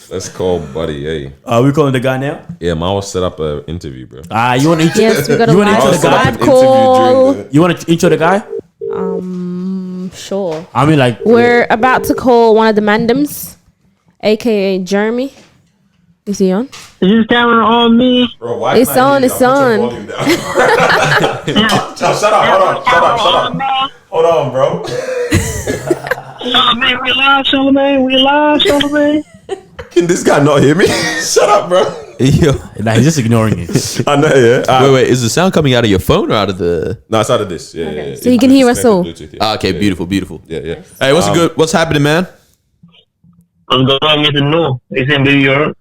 let's call Buddy. Hey. Are we calling the guy now? Yeah, Mao set up an interview, bro. You want to intro? Yes, we got a you wanna live intro the guy? side call. You want to intro the guy? Sure. I mean, like, We're about to call one of the Mandams, aka Jeremy. Is he on? Is this camera on me? Bro, why It's on, it's on. Shut up. Hold on, bro. Charlamagne, we live, Charlamagne. Can this guy not hear me? Shut up, bro. Yo. nah, he's just ignoring it. I know, yeah. Wait, is the sound coming out of your phone or out of the? No, it's out of this. Yeah. So you can hear us all. Bluetooth, yeah. Ah, okay, Yeah, beautiful. Yeah. Hey, what's good? What's happening, man? I'm going to know. It's in New York.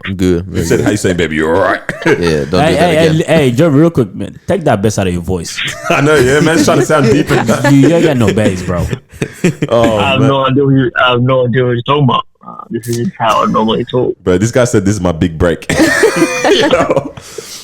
I'm good. He said, how you saying, baby? You're all right. Yeah, don't do that again. hey, John, real quick, man. Take that bass out of your voice. I know, yeah. Man's trying to sound deep in that. You ain't got no bass, bro. Oh, I have man. no idea what you're talking about. This is how I normally talk. Bro, this guy said this is my big break. You know?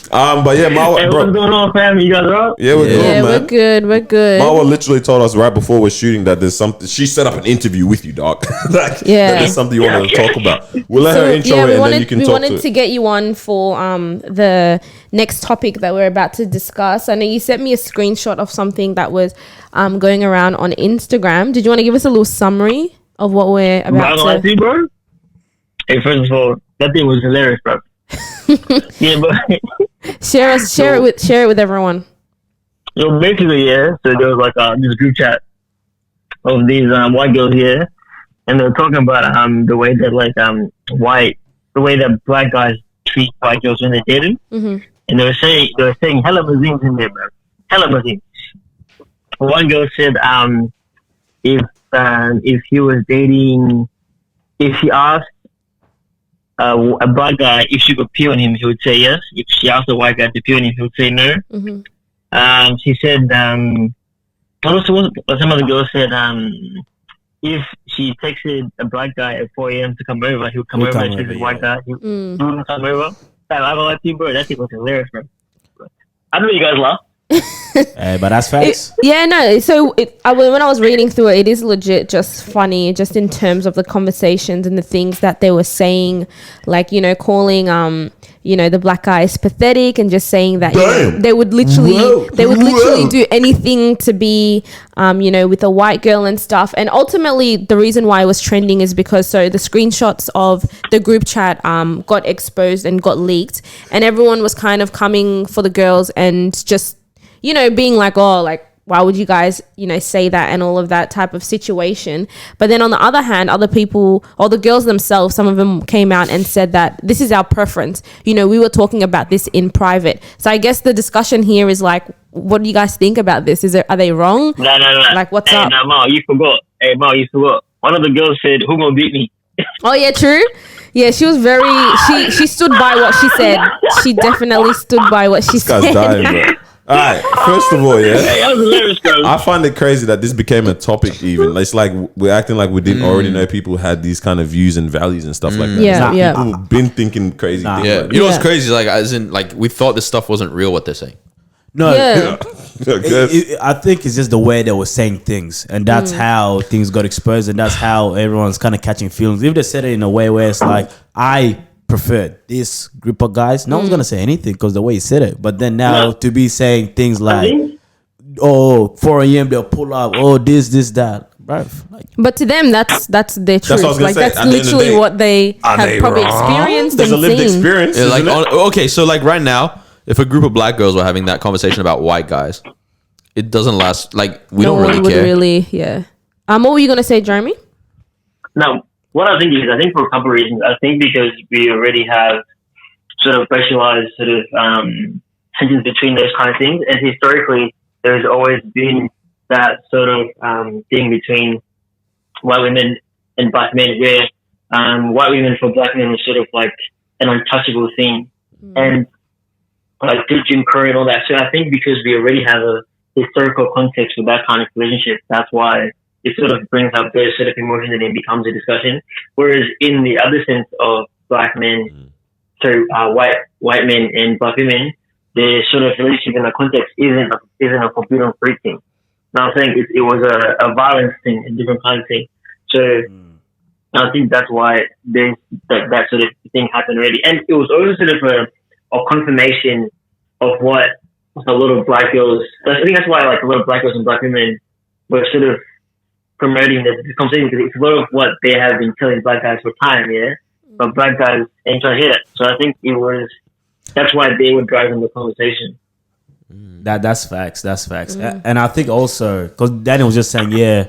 But yeah, Mawa, Hey, bro. what's going on, fam? You guys up? Yeah, we're good, Yeah, man. we're good. We're good. Mawa literally told us right before we're shooting that there's something. She set up an interview with you, dog. Like, Yeah. that there's something you wanted to talk about. We'll let her intro yeah, it, we and wanted then you can we talk wanted to to it. get you on for the next topic that we're about to discuss. I know you sent me a screenshot of something that was going around on Instagram. Did you want to give us a little summary of what we're Bro, I about don't to? see, bro. Hey, first of all, that thing was hilarious, bro. Yeah, but Share it with everyone. so basically, yeah. So there was like this group chat of these white girls here, and they were talking about the way that like the way that black guys treat white girls when they date them, and they were saying hella mazines in there, bro, hella mazines. One girl said if he was dating, if she asked a black guy if she could pee on him, he would say yes. If she asked a white guy to pee on him, he would say no. She said, also some other girl said, if she texted a black guy at 4 a.m. to come over, he would come over. And she's a white guy, he wouldn't come over. I don't like you, bro. That shit was hilarious, bro. I know you guys laugh. But that's facts. No. So when I was reading through it, it is legit just funny, just in terms of the conversations and the things that they were saying, like, you know, calling the black guys pathetic, and just saying that they would literally do anything to be with a white girl and stuff. And ultimately the reason why it was trending is because the screenshots of the group chat got exposed and got leaked, and everyone was kind of coming for the girls and just being like, oh, like, why would you guys, say that, and all of that type of situation. But then on the other hand, other people, or the girls themselves, some of them came out and said that this is our preference. We were talking about this in private. So I guess the discussion here is like, what do you guys think about this? Are they wrong? No. Like, what's up? No, Ma, you forgot. Hey, Ma, you forgot. One of the girls said, "Who gonna beat me?" Oh yeah, true. Yeah, she was very. She stood by what she said. She definitely stood by what she said. This guy's dying, bro. All right, first of all, Hey, that was hilarious, bro. I find it crazy that this became a topic. Even it's like we're acting like we didn't already know people had these kind of views and values and stuff like that. Yeah. People have been thinking crazy things. Yeah, Like you know what's crazy? Like, as in, like, we thought this stuff wasn't real. What they're saying. No, Yeah. I think it's just the way they were saying things, and that's how things got exposed, and that's how everyone's kind of catching feelings. If they said it in a way where it's like, I preferred this group of guys, no one's gonna say anything because the way he said it. But then now to be saying things like, oh, 4 a.m. they'll pull up, oh, this, that, right? Like, but to them, that's their truth. what I was gonna Like, say. that's At the end of the literally day, what they have probably experienced There's and a lived seen. experience. Yeah, like, isn't it? okay, so like right now, if a group of black girls were having that conversation about white guys, it doesn't last. Like, we No don't one really would care. really, yeah. What were you gonna say, Jeremy? Now, what I think for a couple of reasons. I think because we already have sort of racialized sort of tensions between those kind of things, and historically there's always been that sort of thing between white women and black men, where white women for black men was sort of like an untouchable thing, and like Jim Crow and all that. So I think because we already have a historical context for that kind of relationship, that's why it sort of brings up those sort of emotions and it becomes a discussion. Whereas in the other sense of black men, white men and black women, the sort of relationship in the context isn't a forbidden fruit thing. Now I'm saying it was a violence thing, a different kind of thing. So I think that's why there's that sort of thing happened already. And it was also sort of a confirmation of what a lot of black girls, I think that's why like a lot of black girls and black women were sort of promoting the conversation, because it's a lot of what they have been telling black guys for time, yeah? But black guys ain't trying to hear that. So I think that's why they were driving the conversation. that's facts. And I think also, because Daniel was just saying, yeah,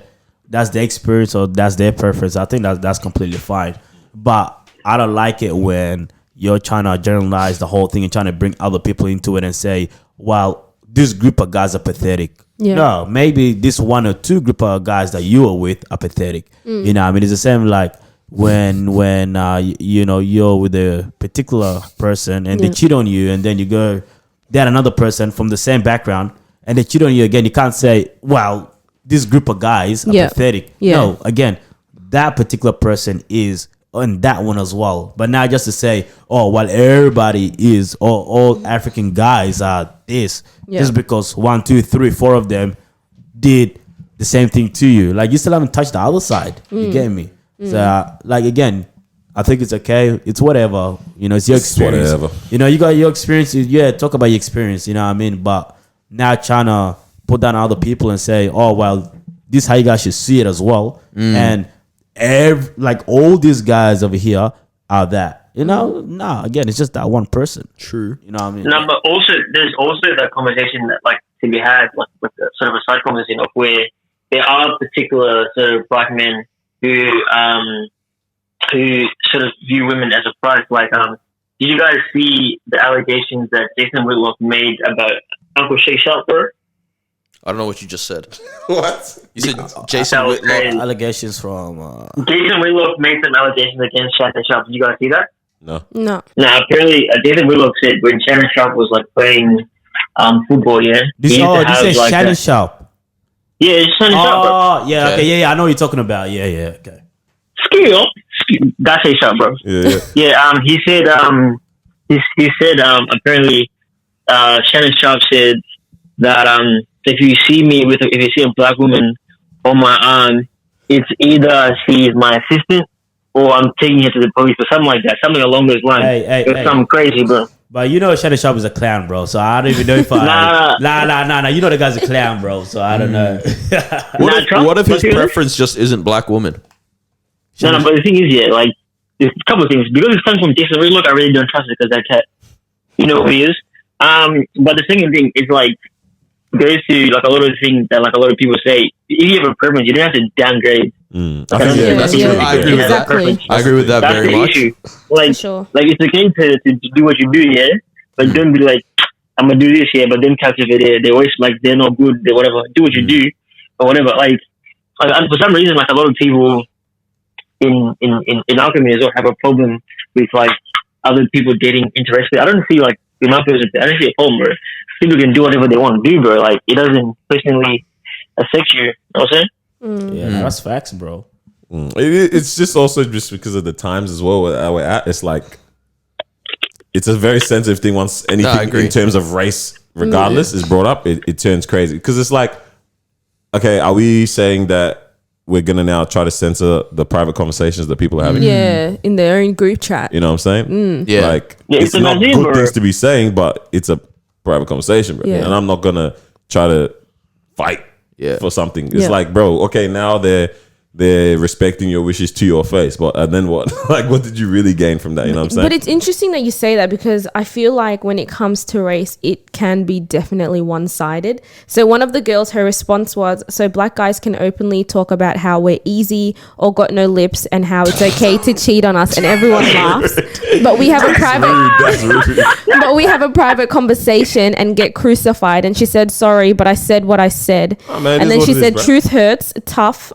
that's their experience or that's their preference. I think that's completely fine. But I don't like it when you're trying to generalize the whole thing and trying to bring other people into it and say, well, this group of guys are pathetic. Yeah. No, maybe this one or two group of guys that you are with are pathetic. You know what I mean? It's the same like when you're with a particular person and they cheat on you, and then you go get another person from the same background and they cheat on you again. You can't say, well, this group of guys are pathetic. Yeah. No, again, that particular person is on that one as well. But now just to say, oh, well, everybody is, or all African guys are this, just because 1, 2, 3, 4 of them did the same thing to you. Like, you still haven't touched the other side. You get me? So, like, again, I think it's okay. It's whatever. You know, it's your experience. Whatever. You know, you got your experience. Yeah, talk about your experience. You know what I mean? But now trying to put down other people and say, oh, well, this is how you guys should see it as well. And like all these guys over here are that. You know, again, it's just that one person. True. You know what I mean? No, but also there's also that conversation that like to be had, like with the, sort of a side conversation of where there are particular sort of black men who sort of view women as a price. Like, did you guys see the allegations that Jason Whitlock made about Uncle Shay Sharp, bro? I don't know what you just said. What? You said Jason Whitlock. Allegations from. Jason Whitlock made some allegations against Shannon Sharp. Did you guys see that? No. No. Now, apparently, Jason Whitlock said when Shannon Sharp was like playing football, yeah. This say like Shannon Sharp. Yeah, it's Shannon Sharp, bro. Oh, yeah, okay, yeah, I know what you're talking about. Yeah, okay. That's Shay Sharp, bro. Yeah. Yeah, he said, he said, apparently, Shannon Sharp said that, if you see me if you see a black woman on my arm, it's either she's my assistant or I'm taking her to the police or something like that, something along those lines. It's something crazy, bro. But you know Shannon Sharp is a clown, bro, so I don't even know if Nah. You know the guy's a clown, bro, so I don't know. What if his preference just isn't black women? No, but the thing is, yeah, like, there's a couple of things. Because it's coming from Jason Whitlock, I really don't trust it because that cat, you know who he is. But the second thing is, like, goes to, like, a lot of things that, like, a lot of people say, if you have a preference, you don't have to downgrade. I agree with that. I agree with that That's very the much. issue. Like, Sure. like, it's okay to do what you do, yeah? But don't be like, I'm going to do this, yeah, but then captivate it. They always, like, they're not good, they whatever. Do what you do, or whatever. Like, for some reason, like, a lot of people in our community as well have a problem with, like, other people dating interracially. I don't see, like, in my person, I don't see a problem, bro. People can do whatever they want to do, bro. Like, it doesn't personally affect you. You know what I'm saying? Yeah, that's facts, bro. It's just also just because of the times as well where we're at. It's like it's a very sensitive thing. Once anything in terms of race, regardless, is brought up, it turns crazy. Because it's like, okay, are we saying that we're gonna now try to censor the private conversations that people are having? Yeah, in their own group chat. You know what I'm saying? Yeah. Like, Yeah, it's not good things to be saying, but it's a private conversation, bro. Yeah. And I'm not gonna try to fight for something. It's Yeah. like, bro, okay, now they're respecting your wishes to your face, but and then what? Like, what did you really gain from that? You know what I'm saying? But it's interesting that you say that because I feel like when it comes to race, it can be definitely one-sided. So one of the girls, her response was, so black guys can openly talk about how we're easy or got no lips and how it's okay to cheat on us, and everyone laughs. But we have a but we have a private conversation and get crucified. And she said, sorry, but I said what I said. Oh, man, and then she said, bro. truth hurts, tough,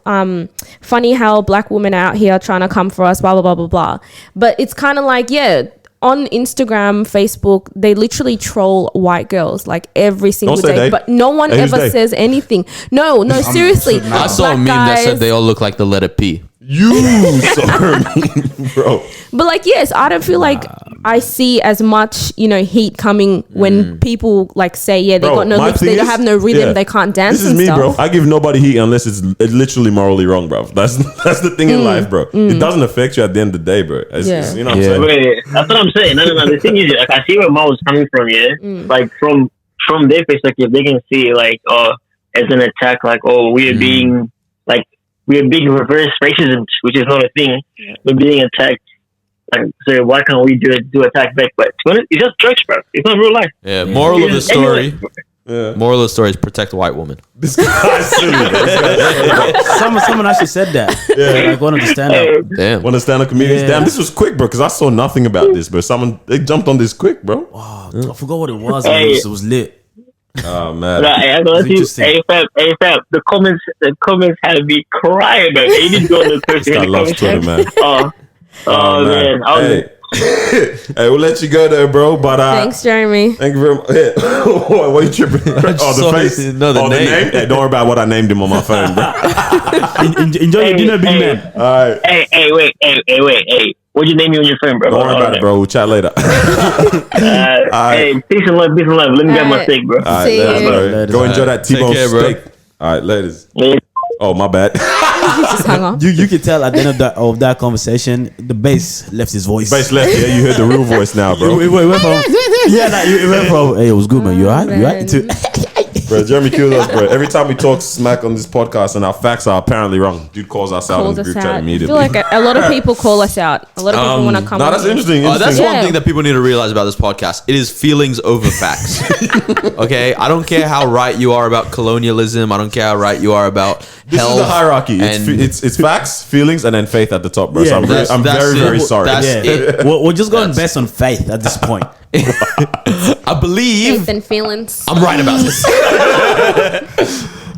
funny how black women out here trying to come for us, blah, blah, blah, blah, blah. But it's kind of like, yeah, on Instagram, Facebook, they literally troll white girls like every single day. they. But no one ever says anything. No, seriously. I saw a Black meme that guys- said they all look like the letter P. You saw me, bro. But like, yes, I don't feel like I see as much, heat coming when people like say, yeah, they Bro, got no my lips, thing they don't is- have no rhythm, yeah. they can't dance This is and me, stuff. bro. I give nobody heat unless it's literally morally wrong, bro. That's the thing in life, bro. It doesn't affect you at the end of the day, bro. It's, you know what I'm saying? Wait, that's what I'm saying. No. The thing is, like, I see where Mo was coming from, yeah? Like, from their perspective, they can see it, like, as an attack, like, we are being, like, we are being reverse racism, which is not a thing. We're being attacked. Like, so why can't we do attack back? But it's just jokes, bro. It's not real life. Yeah. Moral of the story. Yeah. Moral of the story is protect white women. This guy's silly, bro. Someone actually said that. Yeah. Like one of the stand-up. Damn. One of the stand-up comedians. Yeah. Damn, this was quick, bro, because I saw nothing about this, bro. They jumped on this quick, bro. Oh, I forgot what it was. Hey. It was lit. Oh, man. Like, I gotta see, interesting. hey, fam, the comments had me crying, man. They didn't go on the This person. guy loves Twitter, man. Oh, man. Hey. Hey, we'll let you go there, bro. But Thanks, Jeremy. thank you very much. What are you tripping? Oh, the saw face. it. No, the name. Hey, don't worry about what I named him on my phone, bro. Enjoy your dinner, big hey. man. All right. Hey, wait. What'd you name me on your phone, bro? Don't worry about it, bro. We'll chat later. Hey, peace and love. Let me get my Alright. steak, bro. All right, See later, you. bro. Later. Go enjoy that Take T-bone care, bro. steak. All right, ladies. Yeah. Oh, my bad. He just hung up. You can tell at the end of that conversation, the bass left his voice. Bass left. Yeah, you heard the real voice now, bro. It went from, it went from, hey, it was good, man. You alright? You alright? Man. To, Bro, Jeremy killed us, bro. Every time we talk smack on this podcast and our facts are apparently wrong, dude calls us out in the group chat I immediately. feel like a lot of people call us out. A lot of people want to come. No, that's interesting. That's Yeah. one thing that people need to realize about this podcast. It is feelings over facts. Okay? I don't care how right you are about colonialism. I don't care how right you are about This health. is the hierarchy. It's facts, feelings, and then faith at the top, bro. So Yeah, I'm very, very sorry. That's it. We're just going based on faith at this point. I believe Faith and feelings. I'm right about this.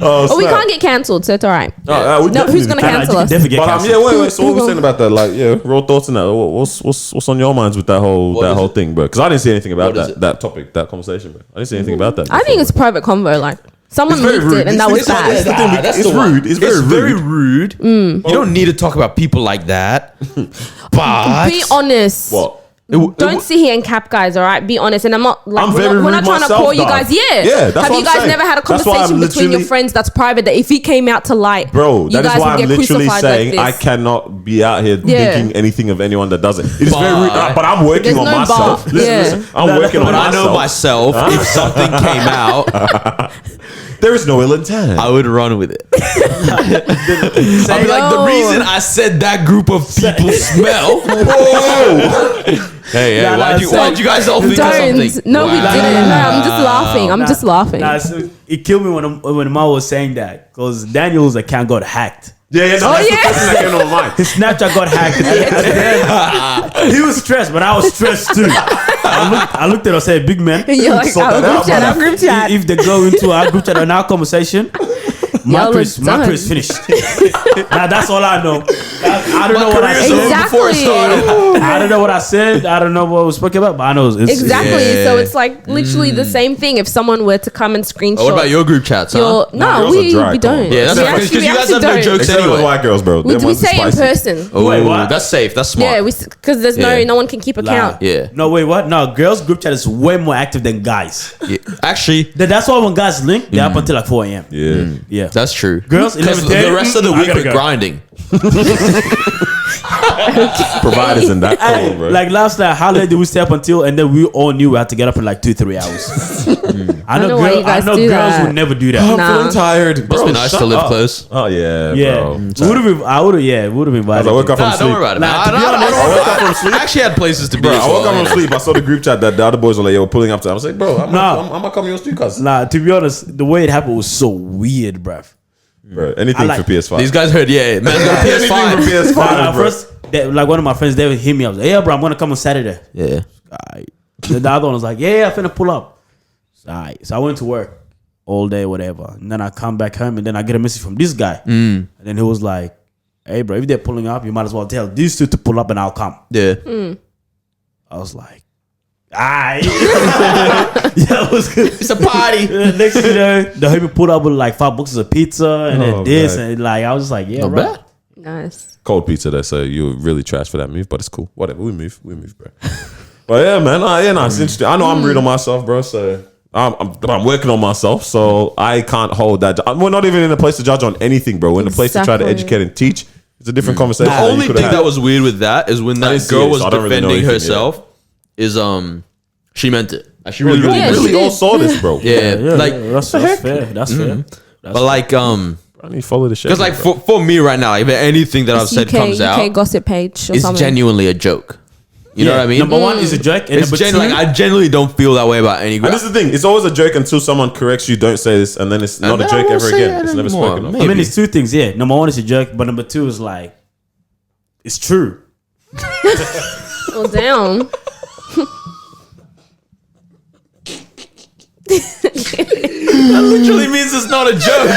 Oh, we can't get cancelled, so it's all right. No, who's gonna cancel us? Definitely get But canceled. wait. So what we saying about that? Like, yeah, raw thoughts and that. What's on your minds with that whole thing, bro? Because I didn't see anything about What is that topic, that conversation, bro. I didn't see anything about that. I think it's private convo. Like someone It's very leaked rude. it, and that was It's- bad. it's- It's rude. It's very rude. You don't need to talk about people like that. But Be honest. What? Don't sit here and cap guys, all right? Be honest. And I'm not like I'm we're very not rude trying to myself, call you dog. guys. Yeah. Yeah, that's Have what you I'm guys saying. never had a That's why I'm conversation between your literally- friends that's private that if he came out to light, Bro, you that is guys why would I'm get literally crucified saying like I this? cannot be out here Yeah. thinking anything of anyone that does it. It is very rude, But- but I'm working There's on no myself. bar. Listen, Yeah. I'm working on But I know myself. myself. If something came out, There is no ill intent. I would run with it. I'd be like, the No. reason I said that group of people smell. Hey, Nah, why'd you guys all think of something? Don't. No, we Wow. didn't. No, I'm just laughing. I'm just laughing. Nah, so it killed me when Ma was saying that because Daniel's account got hacked. Yeah, no, that's the first thing that came to my mind. His Snapchat got hacked. And then he was stressed, but I was stressed too. I looked at him and said, "Big man, You're like, Sort our that group out, chat, man. our group chat. if they go into our group chat and our conversation, my Y'all career are done. is finished." Now that's all I know. I don't know what I career's said. over before it started. I don't know what I said. I don't know what was spoken about, but I know it's Exactly. Yeah. So it's like literally the same thing. If someone were to come and screenshot, What about your group chats, huh? your Nah, no, girls are we dry, we come on, don't. bro. Yeah, that's We right. actually- Because you we guys have no actually jokes Except for anyway. the white girls, bro. We, Them we ones are say in spicy. person. Oh, Wait, what? that's safe. That's smart. Yeah, because there's Yeah. no one can keep account. Yeah. No, wait, what? No, girls group chat is way more active than guys. Yeah. Actually, That's why when guys link, they're up until like 4 a.m. Yeah. Yeah. that's true. Girls, Because 11:10, the rest of the I week gotta we're go. grinding. Providers in that Hey, call, bro. like last night, how late did we stay up until? And then we all knew we had to get up in like 2-3 hours. I know why you guys do girls that. would never do that. I'm Nah. feeling tired. Must be nice shut to live up. close. Oh yeah, Yeah, bro. I would have invited. I woke up Nah, from don't worry sleep. about it. Nah, man. to be honest, I woke up from sleep. I actually had places to be. Bro, as I woke well, up you from know. sleep. I saw the group chat that the other boys were like, "Yo, pulling up to." I was like, "Bro, I'm not coming on street, cuz." Nah, to be honest, the way it happened was so weird, bruv. Bro, anything I like- for PS5. These guys heard, yeah, man's got a Anything for PS5. PS5, Nah, bro. first, like one of my friends, they would hit me. I was like, "Yeah, bro, I'm gonna come on Saturday." Yeah. Alright. Then the other one was like, "Yeah, I'm finna pull up." Alright. So I went to work all day, whatever. And then I come back home and then I get a message from this guy. And then he was like, "Hey, bro, if they're pulling up, you might as well tell these two to pull up and I'll come." Yeah. I was like, "Alright." Yeah, it was good. It's a party. Next thing you know, the homie pulled up with like 5 boxes of pizza and Oh, then this man. and like I was just like, "Yeah, Not bro." bad. Nice. Cold pizza there, so you were really trash for that move, but it's cool. Whatever, we move, bro. But yeah, man, it's interesting. I know I'm rude on myself, bro. So I'm working on myself, so I can't hold that. We're not even in a place to judge on anything, bro. We're in a place to try to Exactly. educate and teach. It's a different conversation. The that you only could've thing had. that was weird with that is when I that didn't see girl it, was so I don't really know defending anything, herself. Is she meant it? Like, she Bro, really, you really, Yeah, really. she really did. all saw this, bro. Yeah, like, that's fair. That's fair. but like, I need to follow the shit. because like for me right now, if anything that I've said comes UK out, gossip page or it's something. genuinely a joke. You know what I mean? Number one is a joke, and It's number two, like I genuinely don't feel that way about any And girl. this is the thing. It's always a joke until someone corrects you. Don't say this, and then it's not a then I joke won't ever say again. it It's never anymore. spoken of. Maybe. I mean, it's two things. Yeah, number one is a joke, but number two is like, it's true. Well, damn. That literally means it's not a joke.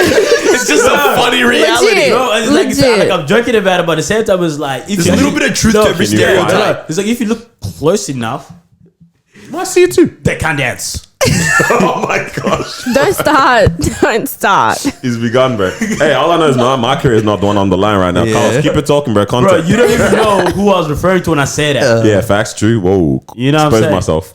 It's just a funny reality. Legit. No, it's like, Legit. I'm joking about it, but at the same time, it's like if There's you a little bit of truth to every Can you stereotype. verify It's like if you look close enough, I see it too. they can't dance. Oh my gosh, Don't start. Don't start. he's begun, bro. Hey, all I know is my career is not the one on the line right now. Yeah. Carlos, keep it talking, bro. Bro, Content. you don't even know who I was referring to when I said that. Yeah, facts, true. Whoa, You know what I'm Expose saying? myself.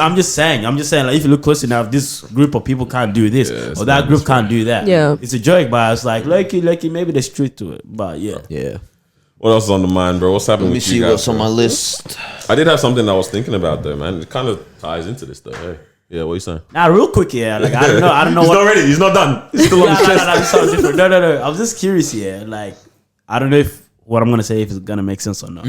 I'm just saying, like if you look close enough, this group of people can't do this, it's or that not group can't do that. Yeah. It's a joke, but it's like, lucky, maybe there's truth to it. But yeah. Yeah. What else is on the mind, bro? What's happening Let me with see you guys? what's on bro? my list. I did have something I was thinking about though, man. It kind of ties into this though. Hey. Yeah, what are you saying? Nah, real quick, yeah. Like I don't know He's what. not ready. He's not done. He's still on No, the chest. it's something different. No. I was just curious, yeah. Like I don't know if what I'm gonna say if it's gonna make sense or not.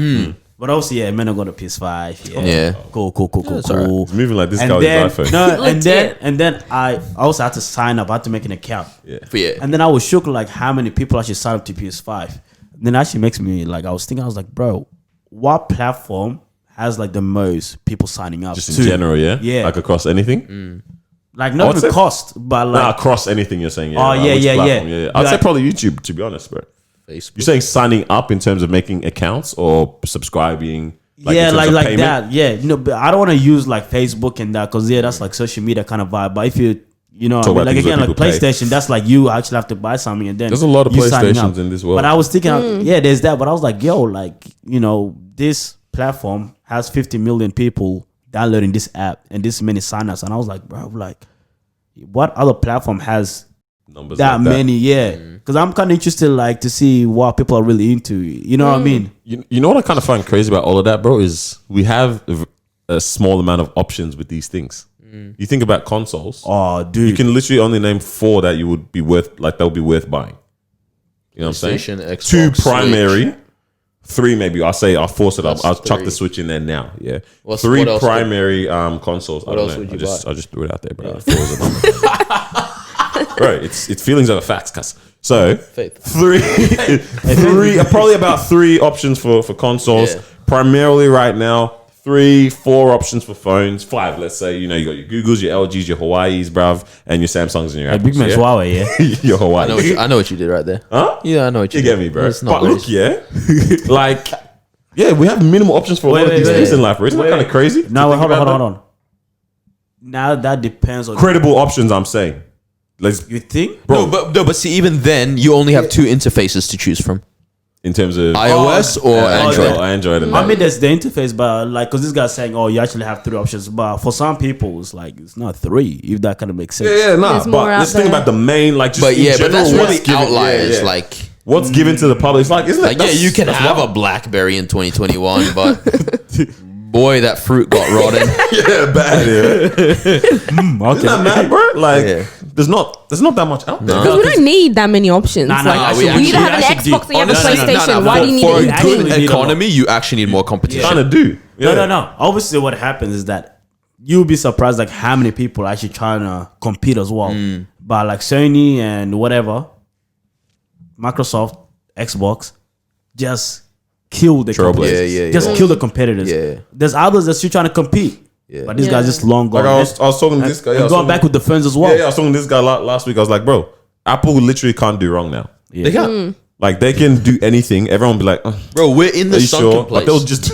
But also, yeah, men are going to PS5. Yeah. Cool. alright. He's moving like this And guy with then, his iPhone. no, Legit. and then I also had to sign up. I had to make an account. Yeah. But yeah. And then I was shocked like how many people actually sign up to PS5. Then actually makes me like I was like, bro, what platform has like the most people signing up? Just to? in general, yeah? Yeah. Like across anything? Like not I'd even say- cost, but like Nah, across anything you're saying. Yeah. Oh, Like, yeah, which yeah, platform? yeah. I'd say Like- probably YouTube, to be honest, bro. Facebook. You're saying signing up in terms of making accounts or subscribing? Like yeah, in terms of like payment? that. Yeah, but I don't want to use like Facebook and that because that's like social media kind of vibe. But if you Talk about like things again where like people pay. PlayStation, that's like you actually have to buy something and then There's a lot of you signing PlayStations up. in this world. But I was thinking, yeah, there's that. But I was like, yo, like this platform has 50 million people downloading this app and this many signups, and I was like, bro, like, what other platform has Numbers that like many? Yeah, because I'm kind of interested, like, to see what people are really into. You know what I mean? You know what I kind of find crazy about all of that, bro, is we have a small amount of options with these things. You think about consoles. Oh, dude, You can literally only name 4 that you would be worth, like that would be worth buying. You know what I'm saying? PlayStation, Xbox, 2 Switch. primary, 3 maybe. I'll force it up. That's I'll chuck 3. the Switch in there now. Yeah, What 3 else primary consoles. what else would you buy? I just threw it out there, bro. 4 is a number. Bro, it's feelings over facts, cuz. So Faith. 3 probably about 3 options for consoles. Yeah. Primarily right now. 3, 4 options for phones. 5, let's say. You got your Googles, your LGs, your Hawaiis, bruv, and your Samsungs and your Apples. big man, yeah? Huawei, yeah. Your Hawaii. I know what you did right there. Huh? Yeah, I know what you You did. get me, bro. It's not But look, racist. yeah, like, yeah, we have minimal options for a lot of these things in life, bro. Isn't that kind of crazy? No, to wait, think hold about on. Now that depends on Credible options, I'm saying. Let's, you think. bro, But see, even then, you only have 2 interfaces to choose from: in terms of iOS or Android. Android, and I mean, there's the interface, but like, because this guy's saying, oh, you actually have 3 options, but for some people, it's like it's not 3. If that kind of makes sense. yeah, nah. There's more But out let's think there. about the main, like, just But in yeah, general, but that's what's really given- outliers. yeah. Like, What's given to the public? It's like, isn't like that? yeah, you can that's have wild. a BlackBerry in 2021, but boy, that fruit got rotten. Yeah, bad. Yeah. Isn't that mad, bro? Like, Yeah. there's not that much out there. Because we don't need that many options. Nah, like, we you either have an actually do. Xbox or you have a Honestly, PlayStation. Why do you need for a 18? actually good need a lot. economy, you actually need more competition. Kind of do. Yeah. No. Obviously, what happens is that you'll be surprised like how many people are actually trying to compete as well. But like Sony and whatever, Microsoft, Xbox, just kill the Trailblazers. competitors. Yeah. Just kill the competitors. Yeah. There's others that still trying to compete. But this Yeah. guy's just long gone. Like I was talking to this guy. and going back with the phones as well. Yeah, I was talking to this guy last week. I was like, bro, Apple literally can't do wrong now. Yeah. They can't. Like they can do anything. Everyone will be like, oh, Bro, we're in are the you sunken sure? place. But they'll just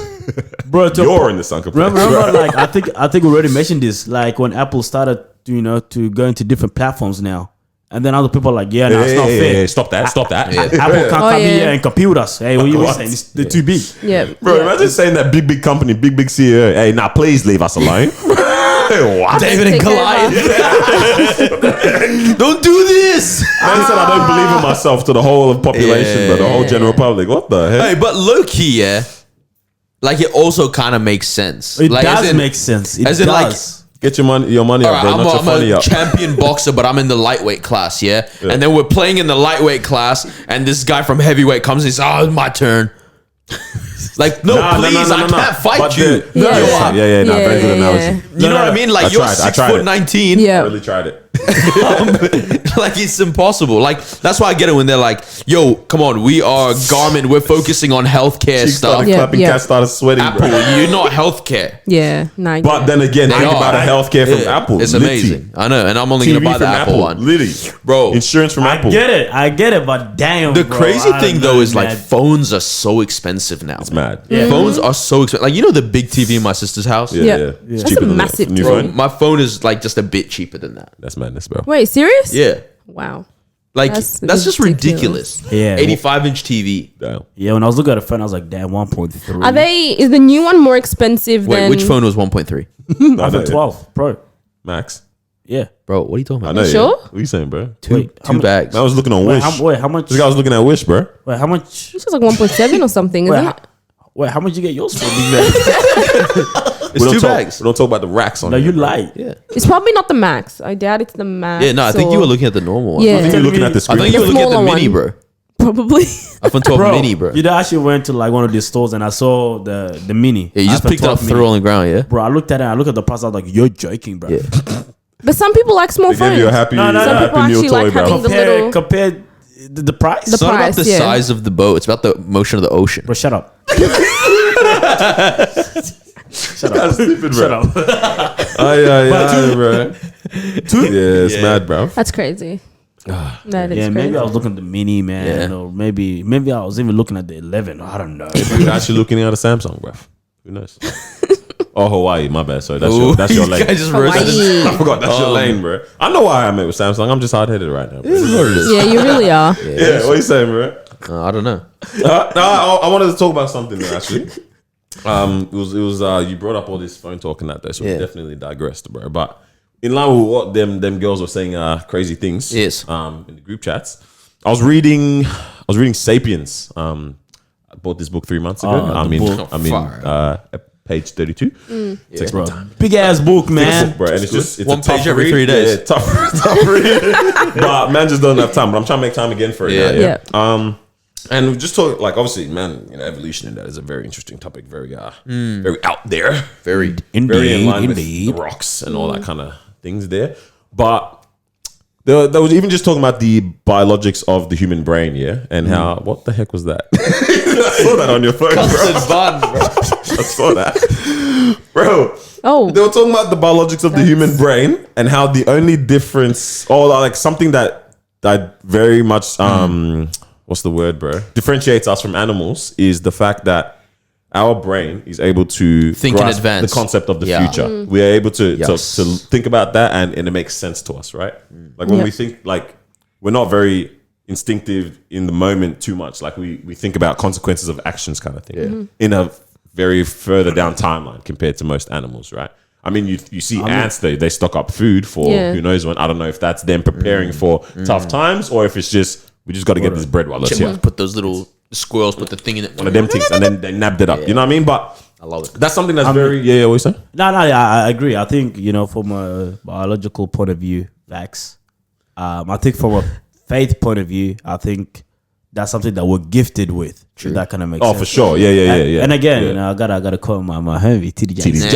Bro, you're in the sunken place. remember like I think we already mentioned this. Like when Apple started, to go into different platforms now, and then other people are like, yeah, no, it's not fair. Stop that. Stop that. Apple can't come yeah. here and compete with us. Hey, what you What? saying? They're too big. Yeah. Bro, yeah. imagine saying that big company, big CEO. Hey, now please leave us alone. What? David and Take care of Goliath. Don't do this. Man said I don't believe in myself to the whole of population, but the whole general public. What the heck? Hey, but low key, yeah. Like it also kind of makes sense. It like, does make sense. It as in, like, does. Get your money all up, right, bro. Not your I'm funny a up. champion boxer, but I'm in the lightweight class, yeah? And then we're playing in the lightweight class, and this guy from heavyweight comes and says, "Oh, it's my turn." Like, no, please, I can't fight But you. the- yeah, very good Yeah. analogy. You know what I mean? Like, I you're tried, I 6 tried foot it. 19. I Yeah. really tried it. Like, it's impossible. Like, that's why I get it when they're like, yo, come on, we are Garmin, we're focusing on healthcare She stuff. started Yeah, clapping, yeah. cat started sweating, Apple, bro. you're not healthcare. Yeah. No, But then again, think are. about a healthcare from Yeah, Apple. It's Literally. amazing. I know, and I'm only going TV to buy the from Apple one. Literally. Bro, Insurance from Apple. I get it, but damn. the bro, crazy I thing don't though know, is like man. phones are so expensive now. It's mad. Yeah. Phones are so expensive. Like, you know the big TV in my sister's house? Yeah, Yeah. yeah. It's That's cheaper a than massive new Bro, phone. my phone is like just a bit cheaper than that. That's madness, bro. Wait, serious? Yeah. Wow. Like, That's that's just ridiculous. ridiculous. Yeah. 85-inch TV. Damn. Yeah, when I was looking at the phone, I was like, damn, 1.3. Are they? Is the new one more expensive Wait, than? which phone was 1.3? iPhone 12 Pro. Max. Yeah. Bro, what are you talking I about? know. Yeah. sure? What are you saying, bro? Two how much- bags. I was looking on Wish. How much? This guy was looking at Wish, bro. Wait, how much? This was like 1.7 or something, isn't Wait, it? how much you get yours for, big man? It's 2 bags. We don't talk about the racks on No, it. you lie. Yeah. It's probably not the max. I doubt it's the max. Yeah, no, I think you were looking at the normal one. Yeah. I think you're looking at the I screen. think you were looking at the smaller mini, one. bro. Probably. iPhone 12 mini, bro. You know, I actually went to like one of these stores and I saw the mini. Yeah, you just iPhone picked it up, 12 threw it on the ground, yeah? Bro, I looked at it. I looked at the price. I was like, "You're joking, bro." Yeah. But some people like small They gave phones. you a happy, No, no, no. Some people happy meal actually toy, like bro. having the little- Compare the price. The It's not about price, the yeah. size of the boat. It's about the motion of the ocean. Bro, shut up. Shut That's up. stupid, Shut bro. up. Bro. Yeah, it's mad, bro. That's crazy. That is Yeah, crazy. maybe I was looking at the mini, man, Yeah. or maybe I was even looking at the 11. I don't know. You're actually looking at a Samsung, bro. Who knows? Oh, Hawaii, my bad. Sorry, that's Ooh, your you lane. guys just Hawaii. roasted. I forgot that's your lane, bro. I know why I met with Samsung. I'm just hard headed right now, bro. Yeah, you really are. Yeah, what are you saying, bro? I don't know. I wanted to talk about something there, actually. It was you brought up all this phone talk and that there, so we Yeah. definitely digressed, bro. But in line with what them girls were saying, crazy things. Yes. In the group chats, I was reading Sapiens. I bought this book 3 months ago. the book. Page 32. Takes Bro, my time. big ass book, man. Bro, and it's One a tough page every read. 3 days. Yeah, tough read. But man just doesn't have time. But I'm trying to make time again for it. Yeah. now, yeah. And we just talk like obviously, man, evolution in that is a very interesting topic, very very out there, very in line with the rocks and all that kind of things there. But there was even just talking about the biologics of the human brain, yeah, and how what the heck was that? I saw that on your phone, bro. I saw that, bro. Oh. They were talking about the biologics of the human brain and how the only difference, or like something that very much what's the word, bro? Differentiates us from animals is the fact that our brain is able to Think in grasp advance. the concept of the Yeah. future. We are able to Yes. think about that, and it makes sense to us, right? Like when Yep. we think, like we're not very instinctive in the moment too much. Like we think about consequences of actions, kind of thing, in a very further down timeline compared to most animals, right? I mean, you see ants, they stock up food for Yeah. who knows when. I don't know if that's them preparing for tough times or if it's just we just got to get this bread while it's here. Chipmunks put those little squirrels, put the thing in it. One of them things, and then they nabbed it up. You know what I mean? But I love it. that's something that's very yeah. What you say? No, I agree. I think, from a biological point of view, facts. I think from a faith point of view, I think that's something that we're gifted with. True. That kind of makes Oh, sense. for sure. Yeah. And again, Yeah. I gotta call my homie TD Jakes.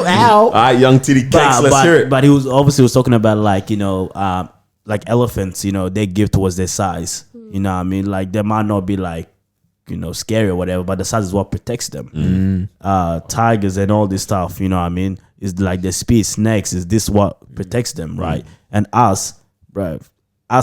All right, young titty cakes. Let's hear it. But he was talking about like elephants, their gift was their size. You know what I mean? Like they might not be like, scary or whatever, but the size is what protects them. Tigers and all this stuff, you know what I mean? Is like the speed, snakes, is this what protects them, right? And us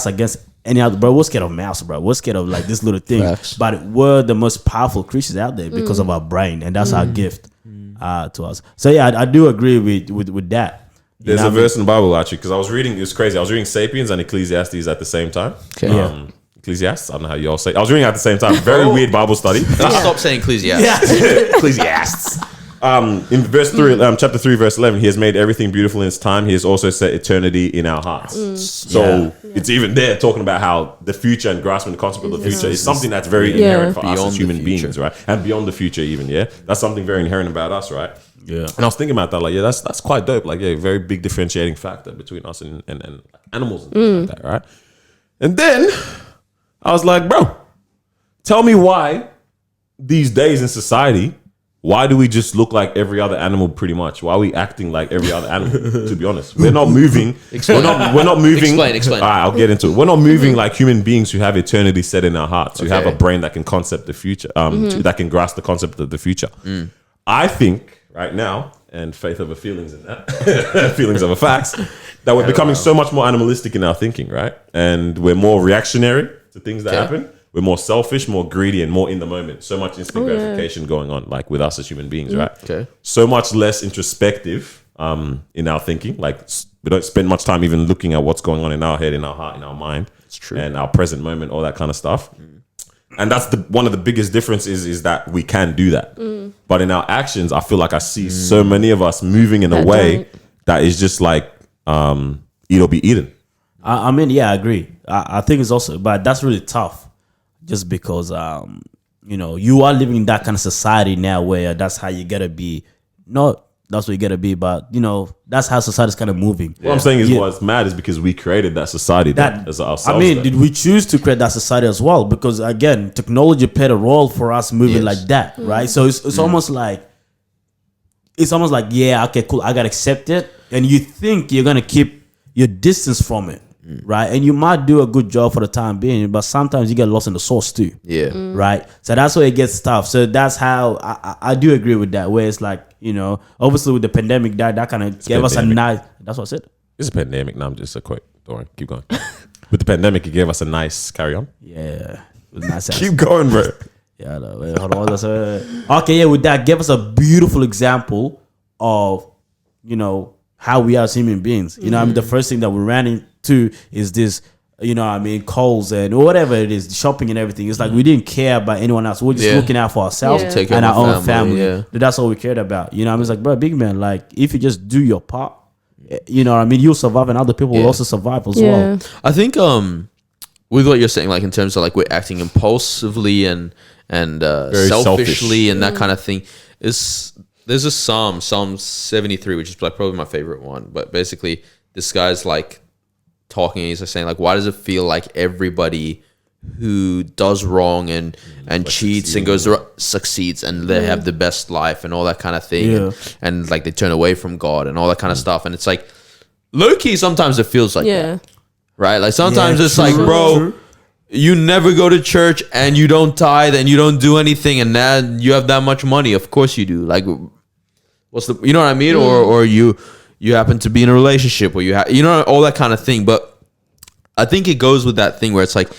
against any other, bro, we're scared of mouse, bro. We're scared of like this little thing. Facts. But we're the most powerful creatures out there because of our brain, and that's our gift to us. So yeah, I do agree with that. You There's know a what I mean? verse in the Bible actually because I was reading. It was crazy. I was reading Sapiens and Ecclesiastes at the same time. Okay. Ecclesiastes. I don't know how y'all say it. I was reading it at the same time. Very weird Bible study. Stop saying Ecclesiastes. Ecclesiastes. In verse 3, chapter 3, verse 11, he has made everything beautiful in its time. He has also set eternity in our hearts. So it's even there talking about how the future and grasping the concept of the future is something that's very inherent for us Beyond as the human future. beings, right? And beyond the future even, yeah? That's something very inherent about us, right? Yeah. And I was thinking about that, like, yeah, that's quite dope. Like, yeah, very big differentiating factor between us and animals and things like that, right? And then I was like, bro, tell me why these days in society, why do we just look like every other animal pretty much? Why are we acting like every other animal, to be honest? We're not moving. Explain. We're not moving. Explain. All right, I'll get into it. We're not moving like human beings who have eternity set in our hearts, who have a brain that can concept the future, that can grasp the concept of the future. I think right now, and faith over feelings in that, feelings over facts, that we're becoming so much more animalistic in our thinking, right? And we're more reactionary to things that happen. We're more selfish, more greedy, and more in the moment. So much instant gratification going on, like with us as human beings, right? Okay. So much less introspective in our thinking. Like we don't spend much time even looking at what's going on in our head, in our heart, in our mind, It's true. and our present moment, all that kind of stuff. And that's one of the biggest differences is that we can do that. But in our actions, I feel like I see so many of us moving in a That way don't. that is just like eat or be eaten. I mean, yeah, I agree. I think it's also, but that's really tough, just because you are living in that kind of society now where that's how you gotta be no, that's what you gotta be. But you know, that's how society's kind of moving. What I'm saying is, what's mad is because we created that society. That as ourselves. I mean, did we choose to create that society as well? Because again, technology played a role for us moving like that, right? So it's almost like yeah, okay, cool, I gotta accept it, and you think you're gonna keep your distance from it, right? And you might do a good job for the time being, but sometimes you get lost in the source too. Yeah. Right. So that's where it gets tough. So that's how I do agree with that. Where it's like, you know, obviously with the pandemic, that kind of gave us a nice. That's what I said. It's a pandemic. No, I'm just a quick. Don't worry, keep going. With the pandemic, it gave us a nice carry on. Yeah. It was nice. Keep going, bro. Yeah. No, wait, hold on. Okay. Yeah. With that, gave us a beautiful example of, you know, how we are as human beings. You know, I mean, the first thing that we ran into is this, you know what I mean, calls and whatever it is, shopping and everything. It's like we didn't care about anyone else. We're just looking out for ourselves Take care and of our own family. Yeah. That's all we cared about. You know what I mean? It's like, bro, big man, like if you just do your part, you know what I mean, you'll survive and other people will also survive as well. I think with what you're saying, like in terms of like we're acting impulsively and selfishly and that kind of thing, there's a Psalm 73, which is like probably my favorite one. But basically, this guy's like talking. He's saying like, why does it feel like everybody who does wrong and cheats and goes succeeds and they have the best life and all that kind of thing, and like they turn away from God and all that kind of stuff. And it's like low key. Sometimes it feels like that, right? Like sometimes it's like, bro, you never go to church and you don't tithe and you don't do anything, and then you have that much money. Of course you do. Like, what's the, you know what I mean? Or you happen to be in a relationship, or you have, you know, all that kind of thing. But I think it goes with that thing where it's like,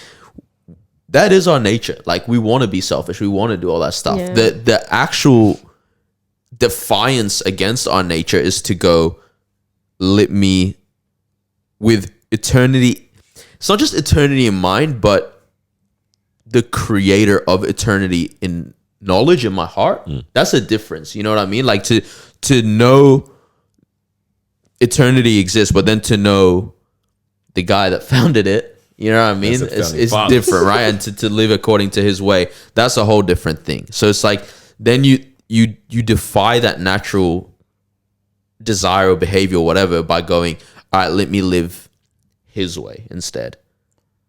that is our nature. Like, we want to be selfish. We want to do all that stuff. Yeah. The actual defiance against our nature is to go, let me, with eternity. It's not just eternity in mind, but the creator of eternity in knowledge in my heart. That's a difference. You know what I mean? Like to know eternity exists, but then to know the guy that founded it, you know what I mean? It's different, right? And to live according to his way, that's a whole different thing. So it's like, then you defy that natural desire or behavior or whatever by going, all right, let me live his way instead.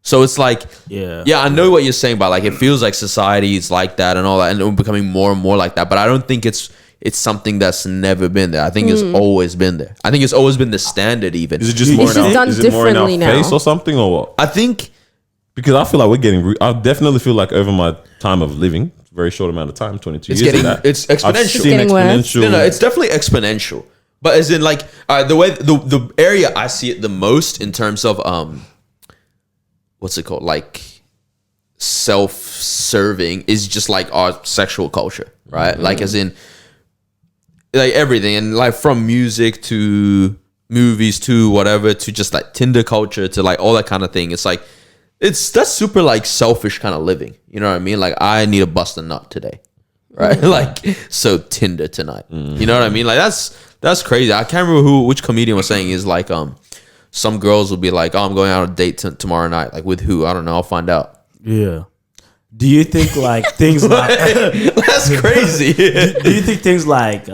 So it's like, yeah, I know what you're saying, but like, it feels like society is like that and all that, and we're becoming more and more like that. But I don't think it's something that's never been there. I think it's always been there. I think it's always been the standard. Even is it just more in our face or something, or what? I think because I feel like we're getting. I definitely feel like over my time of living, very short amount of time, 22 years. It's exponential. I've seen exponential. No, it's definitely exponential. But as in like the way the area I see it the most in terms of what's it called, like self-serving, is just like our sexual culture, right? Like as in like everything, and like from music to movies to whatever, to just like Tinder culture to like all that kind of thing. It's like that's super like selfish kind of living. You know what I mean? Like, I need to bust a nut today, right? Like, so Tinder tonight. You know what I mean? Like that's crazy. I can't remember which comedian was saying is like some girls will be like, oh, I'm going out on a date tomorrow night. Like, with who? I don't know. I'll find out. Yeah. Do you think like things like that's crazy? Do you think things like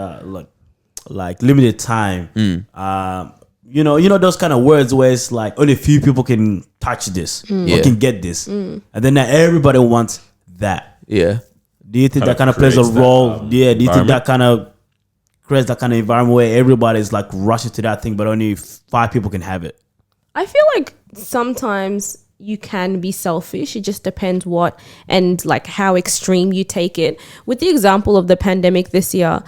limited time? You know those kind of words where it's like only a few people can touch this or can get this, and then now everybody wants that. Yeah. Do you think that kind of plays a role? Do you think that kind of creates that kind of environment where everybody's like rushing to that thing, but only 5 people can have it? I feel like sometimes you can be selfish. It just depends what and like how extreme you take it. With the example of the pandemic this year,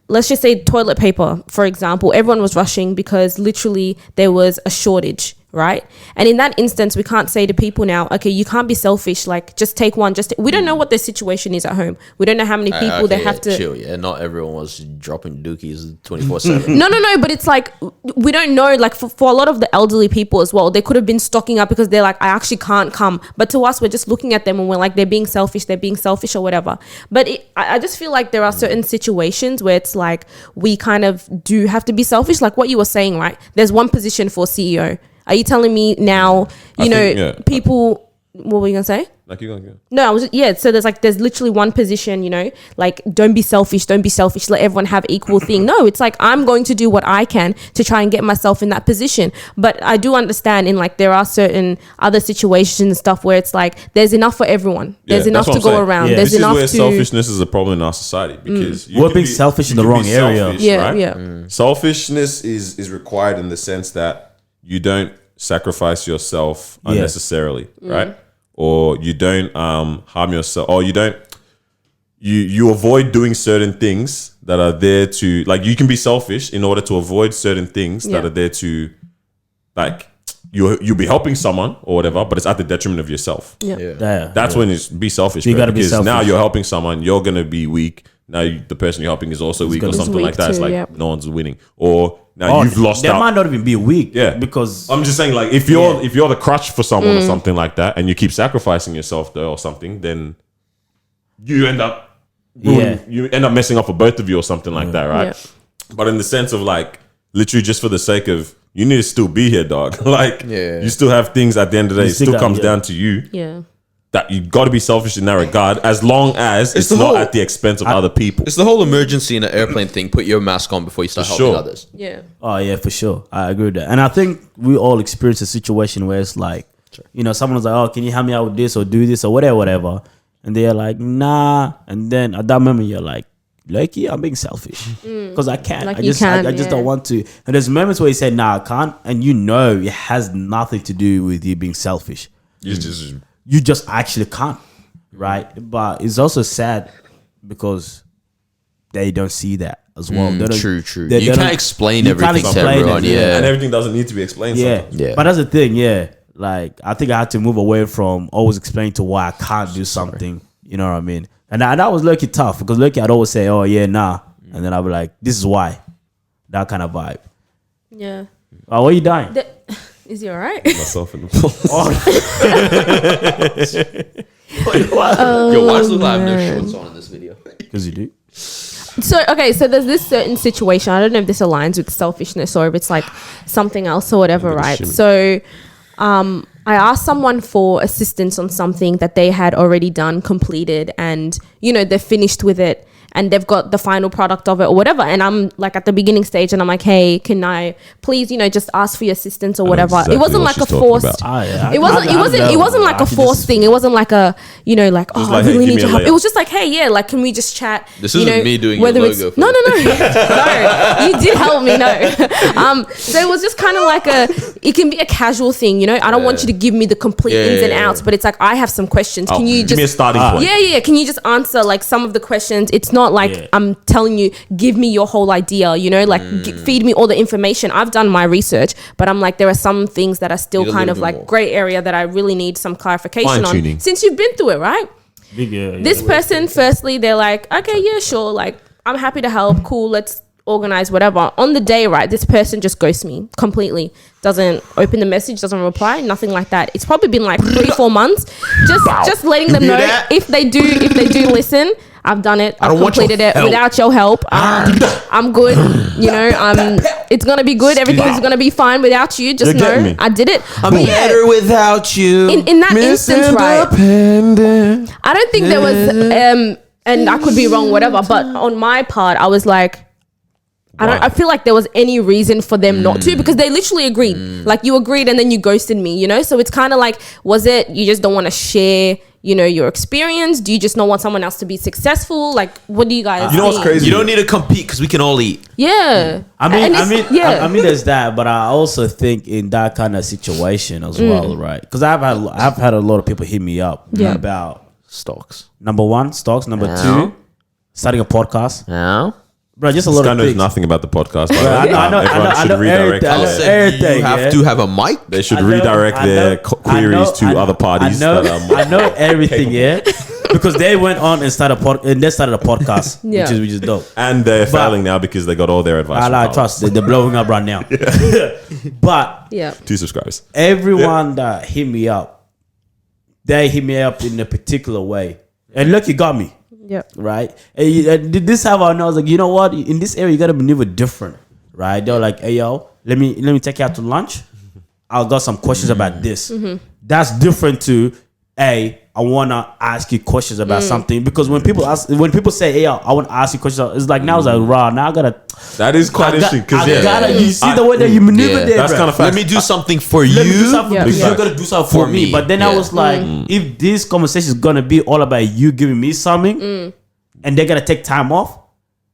let's just say toilet paper, for example, everyone was rushing because literally there was a shortage, right? And in that instance, we can't say to people now, okay, you can't be selfish, like just take one. We don't know what their situation is at home. We don't know how many people they have to chill. Yeah, not everyone was dropping dookies 24/7. No, but it's like, we don't know, like for a lot of the elderly people as well, they could have been stocking up because they're like, I actually can't come. But to us, we're just looking at them and we're like, they're being selfish or whatever. But I just feel like there are certain situations where it's like, we kind of do have to be selfish. Like what you were saying, right? There's one position for CEO. Are you telling me now, people What were you gonna say? Like you're going. No, I was so there's literally one position, you know, like don't be selfish, let everyone have equal thing. No, it's like I'm going to do what I can to try and get myself in that position. But I do understand in like there are certain other situations and stuff where it's like there's enough for everyone. There's enough to go around. Yeah. There's This enough is where selfishness is a problem in our society because We're being selfish in the wrong area. Right? Selfishness is required in the sense that you don't sacrifice yourself unnecessarily, right? Or you don't harm yourself, or you avoid doing certain things that are there to, like, you can be selfish in order to avoid certain things that are there to, like, you'll be helping someone or whatever, but it's at the detriment of yourself. That's when it's be selfish. You gotta be because selfish. now you're helping someone, you're gonna be weak. Now the person you're helping is also weak or something like that. Too, it's like no one's winning, or now you've lost They out. might not even be weak. Yeah, because I'm just saying, like, if you're the crutch for someone or something like that, and you keep sacrificing yourself though or something, then you end up messing up for both of you or something like that, right? But in the sense of like literally just for the sake of you need to still be here, dog. Like you still have things at the end of the day. It still comes down to you. Yeah. That you got to be selfish in that regard, as long as it's not at the expense of other people. It's the whole emergency in an airplane thing. Put your mask on before you start helping others. Yeah. Oh yeah, for sure. I agree with that. And I think we all experience a situation where it's like, you know, someone's like, "Oh, can you help me out with this or do this or whatever," and they're like, "Nah," and then at that moment you're like, "Lucky, I'm being selfish because I can't. Like I just don't want to." And there's moments where you say, "Nah, I can't," and you know it has nothing to do with you being selfish. You just actually can't, right? But it's also sad because they don't see that as well. True. You can't explain everything to everyone, and everything doesn't need to be explained. Yeah. But that's the thing, Like, I think I had to move away from always explaining to why I can't do something. You know what I mean? And that was lucky tough because lucky I'd always say, "Oh yeah, nah," and then I'd be like, "This is why," that kind of vibe. Yeah. Oh, what are you dying? Is he all right? Myself in the Yo, why does it look like I have no shorts on in this video? Because you do. So there's this certain situation. I don't know if this aligns with selfishness or if it's like something else or whatever, right? So, I asked someone for assistance on something that they had already done, completed, and you know they're finished with it. And they've got the final product of it or whatever. And I'm like at the beginning stage and I'm like, "Hey, can I please, you know, just ask for your assistance or whatever." Exactly it wasn't like a forced. It wasn't like a forced thing. It wasn't like a, you know, like, "Oh, I really need your help." It was just like, "Hey, yeah, like, can we just chat?" This isn't me doing your logo. No. No, you did help me. No. So it was just kind of like it can be a casual thing, you know. I don't want you to give me the complete ins and outs, but it's like I have some questions. Can you just give me a starting point? Yeah. Can you just answer like some of the questions? It's not like I'm telling you, give me your whole idea, you know, like feed me all the information. I've done my research, but I'm like, there are some things that are still kind of like gray area that I really need some clarification on since you've been through it, right? This person, firstly, they're like, "Okay, yeah, sure. Like, I'm happy to help. Cool. Let's organize whatever." On the day, right, this person just ghosts me completely. Doesn't open the message, doesn't reply, nothing like that. It's probably been like 3-4 months. Just letting them know if they do listen. I've done it. I've completed it without your help. I'm good. You know, it's gonna be good. Everything's gonna be fine without you. Just know I did it. I'm better without you. In that instance, right? I don't think there was and I could be wrong, whatever. But on my part, I was like, I feel like there was any reason for them not to, because they literally agreed. Like, you agreed and then you ghosted me, you know? So it's kind of like, was it you just don't want to share, you know, your experience? Do you just not want someone else to be successful? Like, what do you guys You know what's crazy? You don't need to compete because we can all eat. Yeah. I mean, there's that, but I also think in that kind of situation as well, right? Because I've had a lot of people hit me up about Stocks. Number 1, stocks. Number 2, starting a podcast. Yeah. Bro, just a lot of things. knows nothing about the podcast. I know redirect. everything. You have to have a mic. They should redirect their queries to other parties. I know everything, because they went on and started a podcast, which is dope. And they're failing now because they got all their advice. I trust they're blowing up right now. But 2 subscribers. Everyone that hit me up, they hit me up in a particular way, and look, you got me. Yep. Right. And this how I know. I was like, you know what? In this area, you gotta maneuver different, right? They're like, "Hey, yo, let me take you out to lunch. I got some questions about this." That's different to, hey, I wanna ask you questions about something, because when people say, hey, I want to ask you questions, it's like now it's like raw. Now I gotta. That is quite interesting because you see the way that you maneuver there. That's kind of Let me do something for you. You're gonna do something for me. But then I was like, if this conversation is gonna be all about you giving me something, and they're gonna take time off,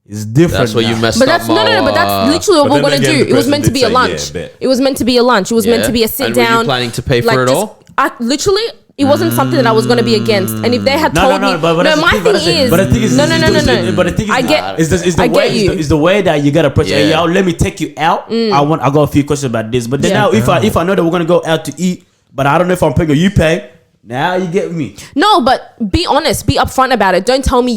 it's different. That's what you messed But up. that's no. But that's literally what we're gonna do. It was meant to be a lunch. It was meant to be a lunch. It was meant to be a sit And down. were you planning to pay for it all? Literally. It wasn't something that I was going to be against, and if they had told me, but my thing is, but the thing is, no. But the thing is, I get, is the way that you gotta approach. Hey, yo, let me take you out. I got a few questions about this, but then now if I know that we're gonna go out to eat, but I don't know if I'm paying or you pay. Now you get me. No, but be honest, be upfront about it. Don't tell me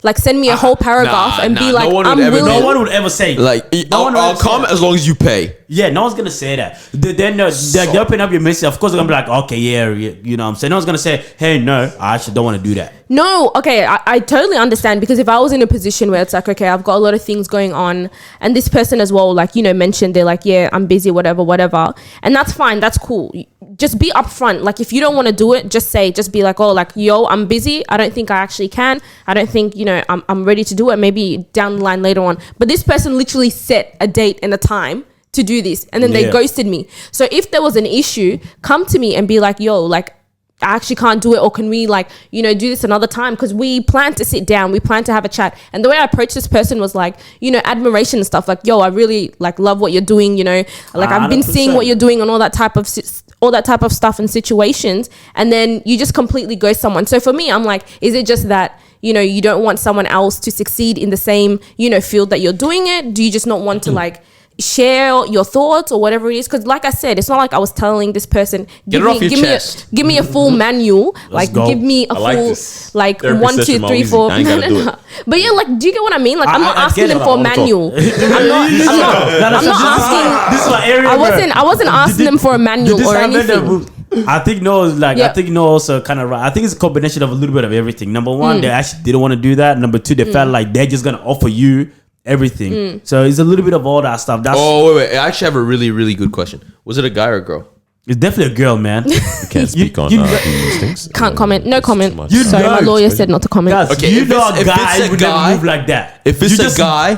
like send me a whole paragraph and be like, I'm willing. No one would ever say like, I'll come as long as you pay. Yeah, no one's gonna say that. Then they open up your message. Of course, they're gonna be like, okay, yeah, you know what I'm saying. No one's gonna say, hey, no, I actually don't want to do that. No, okay, I totally understand, because if I was in a position where it's like, okay, I've got a lot of things going on, and this person as well, like, mentioned, they're like, yeah, I'm busy, whatever, and that's fine, that's cool. Just be upfront. Like, if you don't want to do it, just be like, oh, like, yo, I'm busy. I don't think I actually can. I don't think, I'm ready to do it. Maybe down the line later on. But this person literally set a date and a time to do this, and then they ghosted me. So if there was an issue, come to me and be like, yo, like, I actually can't do it, or can we do this another time, because we plan to sit down, we plan to have a chat. And the way I approached this person was like, admiration and stuff, like, yo, I really like love what you're doing, like 100%. I've been seeing what you're doing and all that type of stuff and situations, and then you just completely ghost someone. So for me, I'm like, is it just that you don't want someone else to succeed in the same field that you're doing it? Do you just not want to like share your thoughts or whatever it is? Because like I said, it's not like I was telling this person, give me a full manual. Like, give me a full like 1, 2, 3, 4. No. But yeah, like, do you get what I mean? Like, I'm not asking them for a manual. I'm not asking. This is my area. I wasn't asking them for a manual or anything. I think I think also kind of right. I think it's a combination of a little bit of everything. Number one, they actually didn't want to do that. Number two, they felt like they're just gonna offer you everything. So it's a little bit of all that stuff. Wait. I actually have a really, really good question. Was it a guy or a girl? It's definitely a girl, man. You can't speak on these things. Can't comment. No comment. Sorry, my lawyer said not to comment. Guys, okay, a guy would never move like that. If it's a guy, a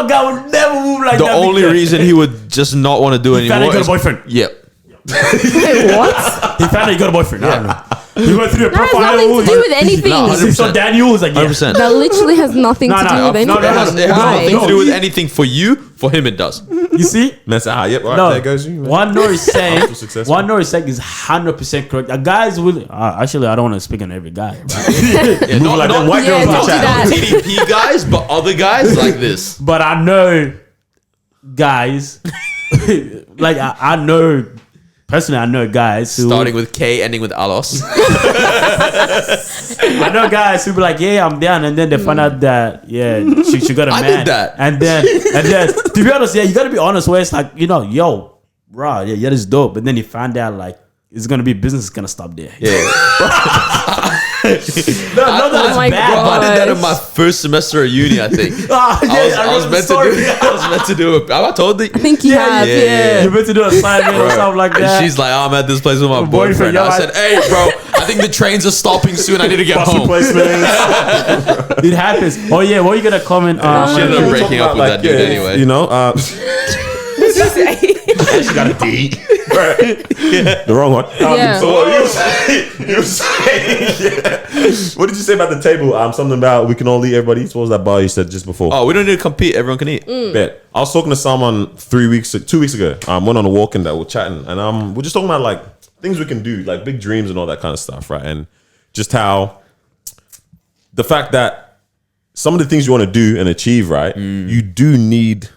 guy would never move like that. The only reason he would just not want to do it anymore. He found he got a boyfriend. Yep. Wait, what? He found he got a boyfriend. Yeah. He went through a profile. That has nothing to do with anything. No, so Daniel was like, 100%. That literally has nothing to do with anything. It has nothing to do with anything for you. For him, it does. You see? Man said, yep, right, there goes you. One Nor is saying is 100% correct. A guy's willing. Actually, I don't want to speak on every guy. Right? Not white girls in the chat. TDP guys, but other guys like this. But I know guys, like I know. Personally, I know guys who starting with K, ending with Alos. I know guys who be like, yeah, I'm down, and then they find out that she got a man. I did that, and then to be honest, you got to be honest. Where it's like, yo, bro, yeah, this is dope, but then you find out like it's gonna be business is gonna stop there. Yeah. Oh my God. I did that in my first semester of uni, I think. I was meant to do it. I told you. I think you have. You meant to do an assignment or something like that. And she's like, I'm at this place with my boyfriend. I said, hey, bro, I think the trains are stopping soon. I need to get home. It happens. Oh yeah, what are you gonna comment? She ended up breaking up with that dude anyway. What did you say? She got a D. The wrong one. So what you were saying, what did you say about the table? Something about we can all eat, everybody eats. What was that bar you said just before? Oh, we don't need to compete. Everyone can eat. Bet. I was talking to someone 2 weeks ago. Went on a walk and that we're chatting, and we're just talking about like things we can do, like big dreams and all that kind of stuff, right? And just how the fact that some of the things you want to do and achieve, right? You do need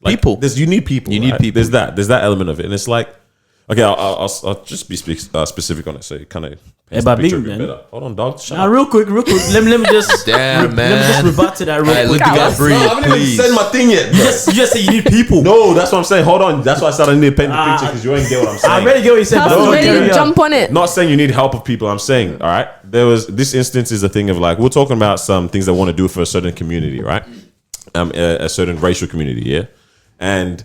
people. You need people. You need people. There's that element of it, and it's like, okay, I'll just be specific on it, so it kind of paints the picture a bit better. Hold on, dog. Real quick. Let me just damn man. Let me just rebut to that real quick. Let the guy breathe, I haven't even said my thing yet. You just say you need people. No, that's what I'm saying. Hold on. That's why I said I need to paint the picture because you ain't get what I'm saying. I already get what you said. But ready to jump on it. Not saying you need help of people. I'm saying, all right, there was this instance is a thing of like we're talking about some things that want to do for a certain community, right? A certain racial community, yeah. And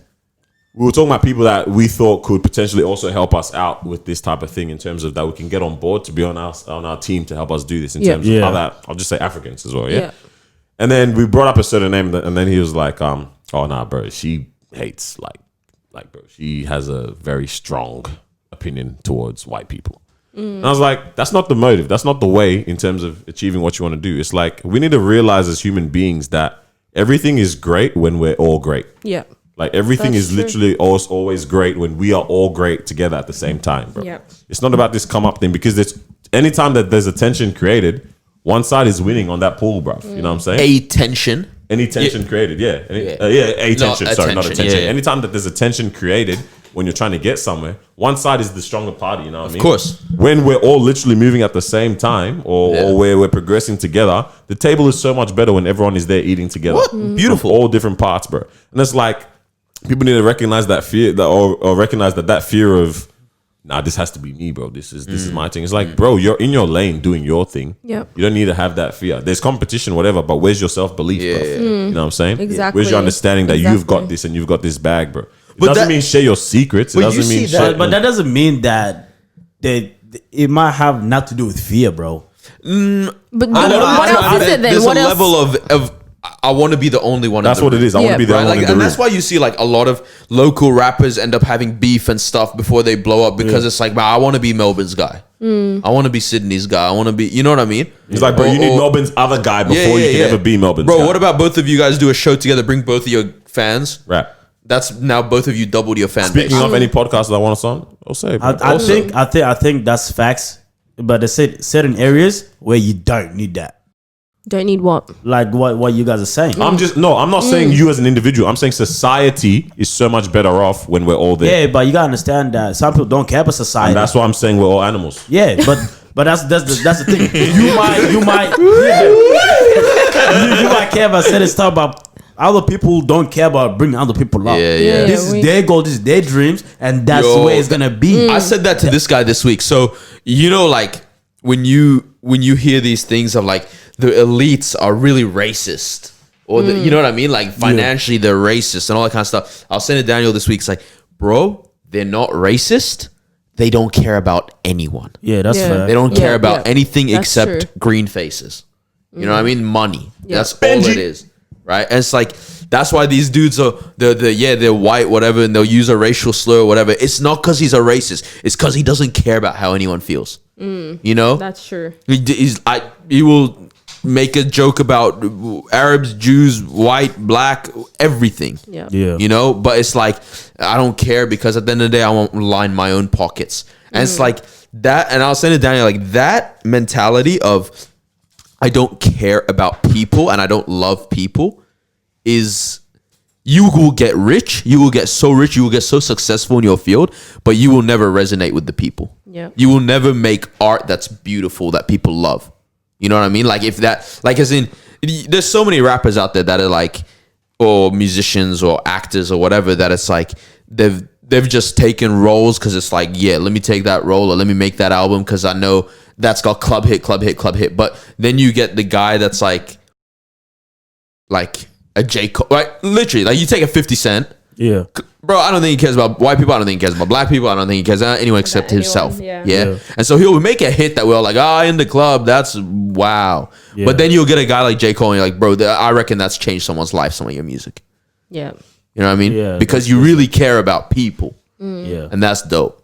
we were talking about people that we thought could potentially also help us out with this type of thing in terms of that we can get on board to be on our team to help us do this in terms of other, I'll just say Africans as well. Yeah. And then we brought up a certain name and then he was like, oh nah, bro, she hates like bro, she has a very strong opinion towards white people. And I was like, that's not the motive. That's not the way in terms of achieving what you want to do. It's like, we need to realize as human beings that everything is great when we're all great. Yeah. Like everything is literally always great when we are all great together at the same time, bro. Yeah. It's not about this come up thing because anytime that there's a tension created, one side is winning on that pool, bro. You know what I'm saying? A tension. Any tension created, yeah. Attention. Sorry, not attention. Anytime that there's a tension created when you're trying to get somewhere, one side is the stronger party, you know what I mean? Of course. When we're all literally moving at the same time or where we're progressing together, the table is so much better when everyone is there eating together. What? Beautiful. All different parts, bro. And it's like, people need to recognize that fear or recognize that fear of, nah, this has to be me, bro. This is my thing. It's like, bro, you're in your lane doing your thing. Yep. You don't need to have that fear. There's competition, whatever, but where's your self-belief, bro? You know what I'm saying? Exactly. Where's your understanding that you've got this and you've got this bag, bro? It doesn't mean share your secrets. It doesn't mean share. But that doesn't mean that it might have not to do with fear, bro. But what else is it then? There's What a else? level of I want to be the only one. That's what it is. I want to be the only one in the and room. that's why you see like a lot of local rappers end up having beef and stuff before they blow up because it's like, man, I want to be Melbourne's guy. I want to be Sydney's guy. I want to be, you know what I mean? It's like, bro, you need Melbourne's other guy before you can ever be Melbourne's guy. Bro, what about both of you guys do a show together, bring both of your fans? Right. That's now both of you doubled your fan base. Speaking of any podcast that I want us on, I'll say. Bro. I think that's facts. But there's certain areas where you don't need that. Don't need what? Like what you guys are saying. I'm not saying you as an individual. I'm saying society is so much better off when we're all there. Yeah, but you gotta understand that some people don't care about society. And that's why I'm saying we're all animals. Yeah, but that's the thing. You might you might care about certain stuff, but other people don't care about bringing other people up. Yeah. This is their goal, this is their dreams, and that's the way it's gonna be. I said that to this guy this week. So you know, like when you hear these things of like the elites are really racist, or you know what I mean, like financially they're racist and all that kind of stuff. I was saying to Daniel this week, it's like, bro, they're not racist. They don't care about anyone. Yeah, that's fair. They don't care about anything That's except true. green faces. You know what I mean? Money. That's all it is. Right? And it's like, that's why these dudes are, they're white, whatever, and they'll use a racial slur or whatever. It's not because he's a racist. It's because he doesn't care about how anyone feels. You know? That's true. He will make a joke about Arabs, Jews, white, black, everything. Yeah. You know? But it's like, I don't care because at the end of the day, I want to line my own pockets. And it's like that. And I was saying to Daniel, like that mentality of, I don't care about people and I don't love people is, you will get rich, you will get so rich, you will get so successful in your field, but you will never resonate with the people. Yeah. You will never make art that's beautiful that people love. You know what I mean? Like if that, like as in, there's so many rappers out there that are like, or musicians or actors or whatever, that it's like they've just taken roles because it's like, yeah, let me take that role or let me make that album because I know that's got club hit. But then you get the guy that's like a J. Cole, right? Literally, like you take a 50 Cent. Yeah. Bro, I don't think he cares about white people. I don't think he cares about black people. I don't think he cares about anyone except himself. Yeah. And so he'll make a hit that we're all like, in the club, that's wow. Yeah. But then you'll get a guy like J. Cole and you're like, bro, I reckon that's changed someone's life, some of your music. Yeah. You know what I mean? Yeah, because you really care about people. Yeah. And that's dope.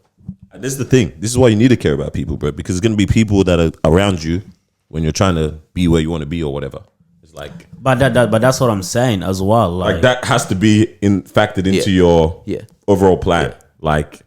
And this is the thing. This is why you need to care about people, bro. Because it's going to be people that are around you when you're trying to be where you want to be or whatever. It's like, but that's what I'm saying as well. Like that has to be factored into your overall plan. Like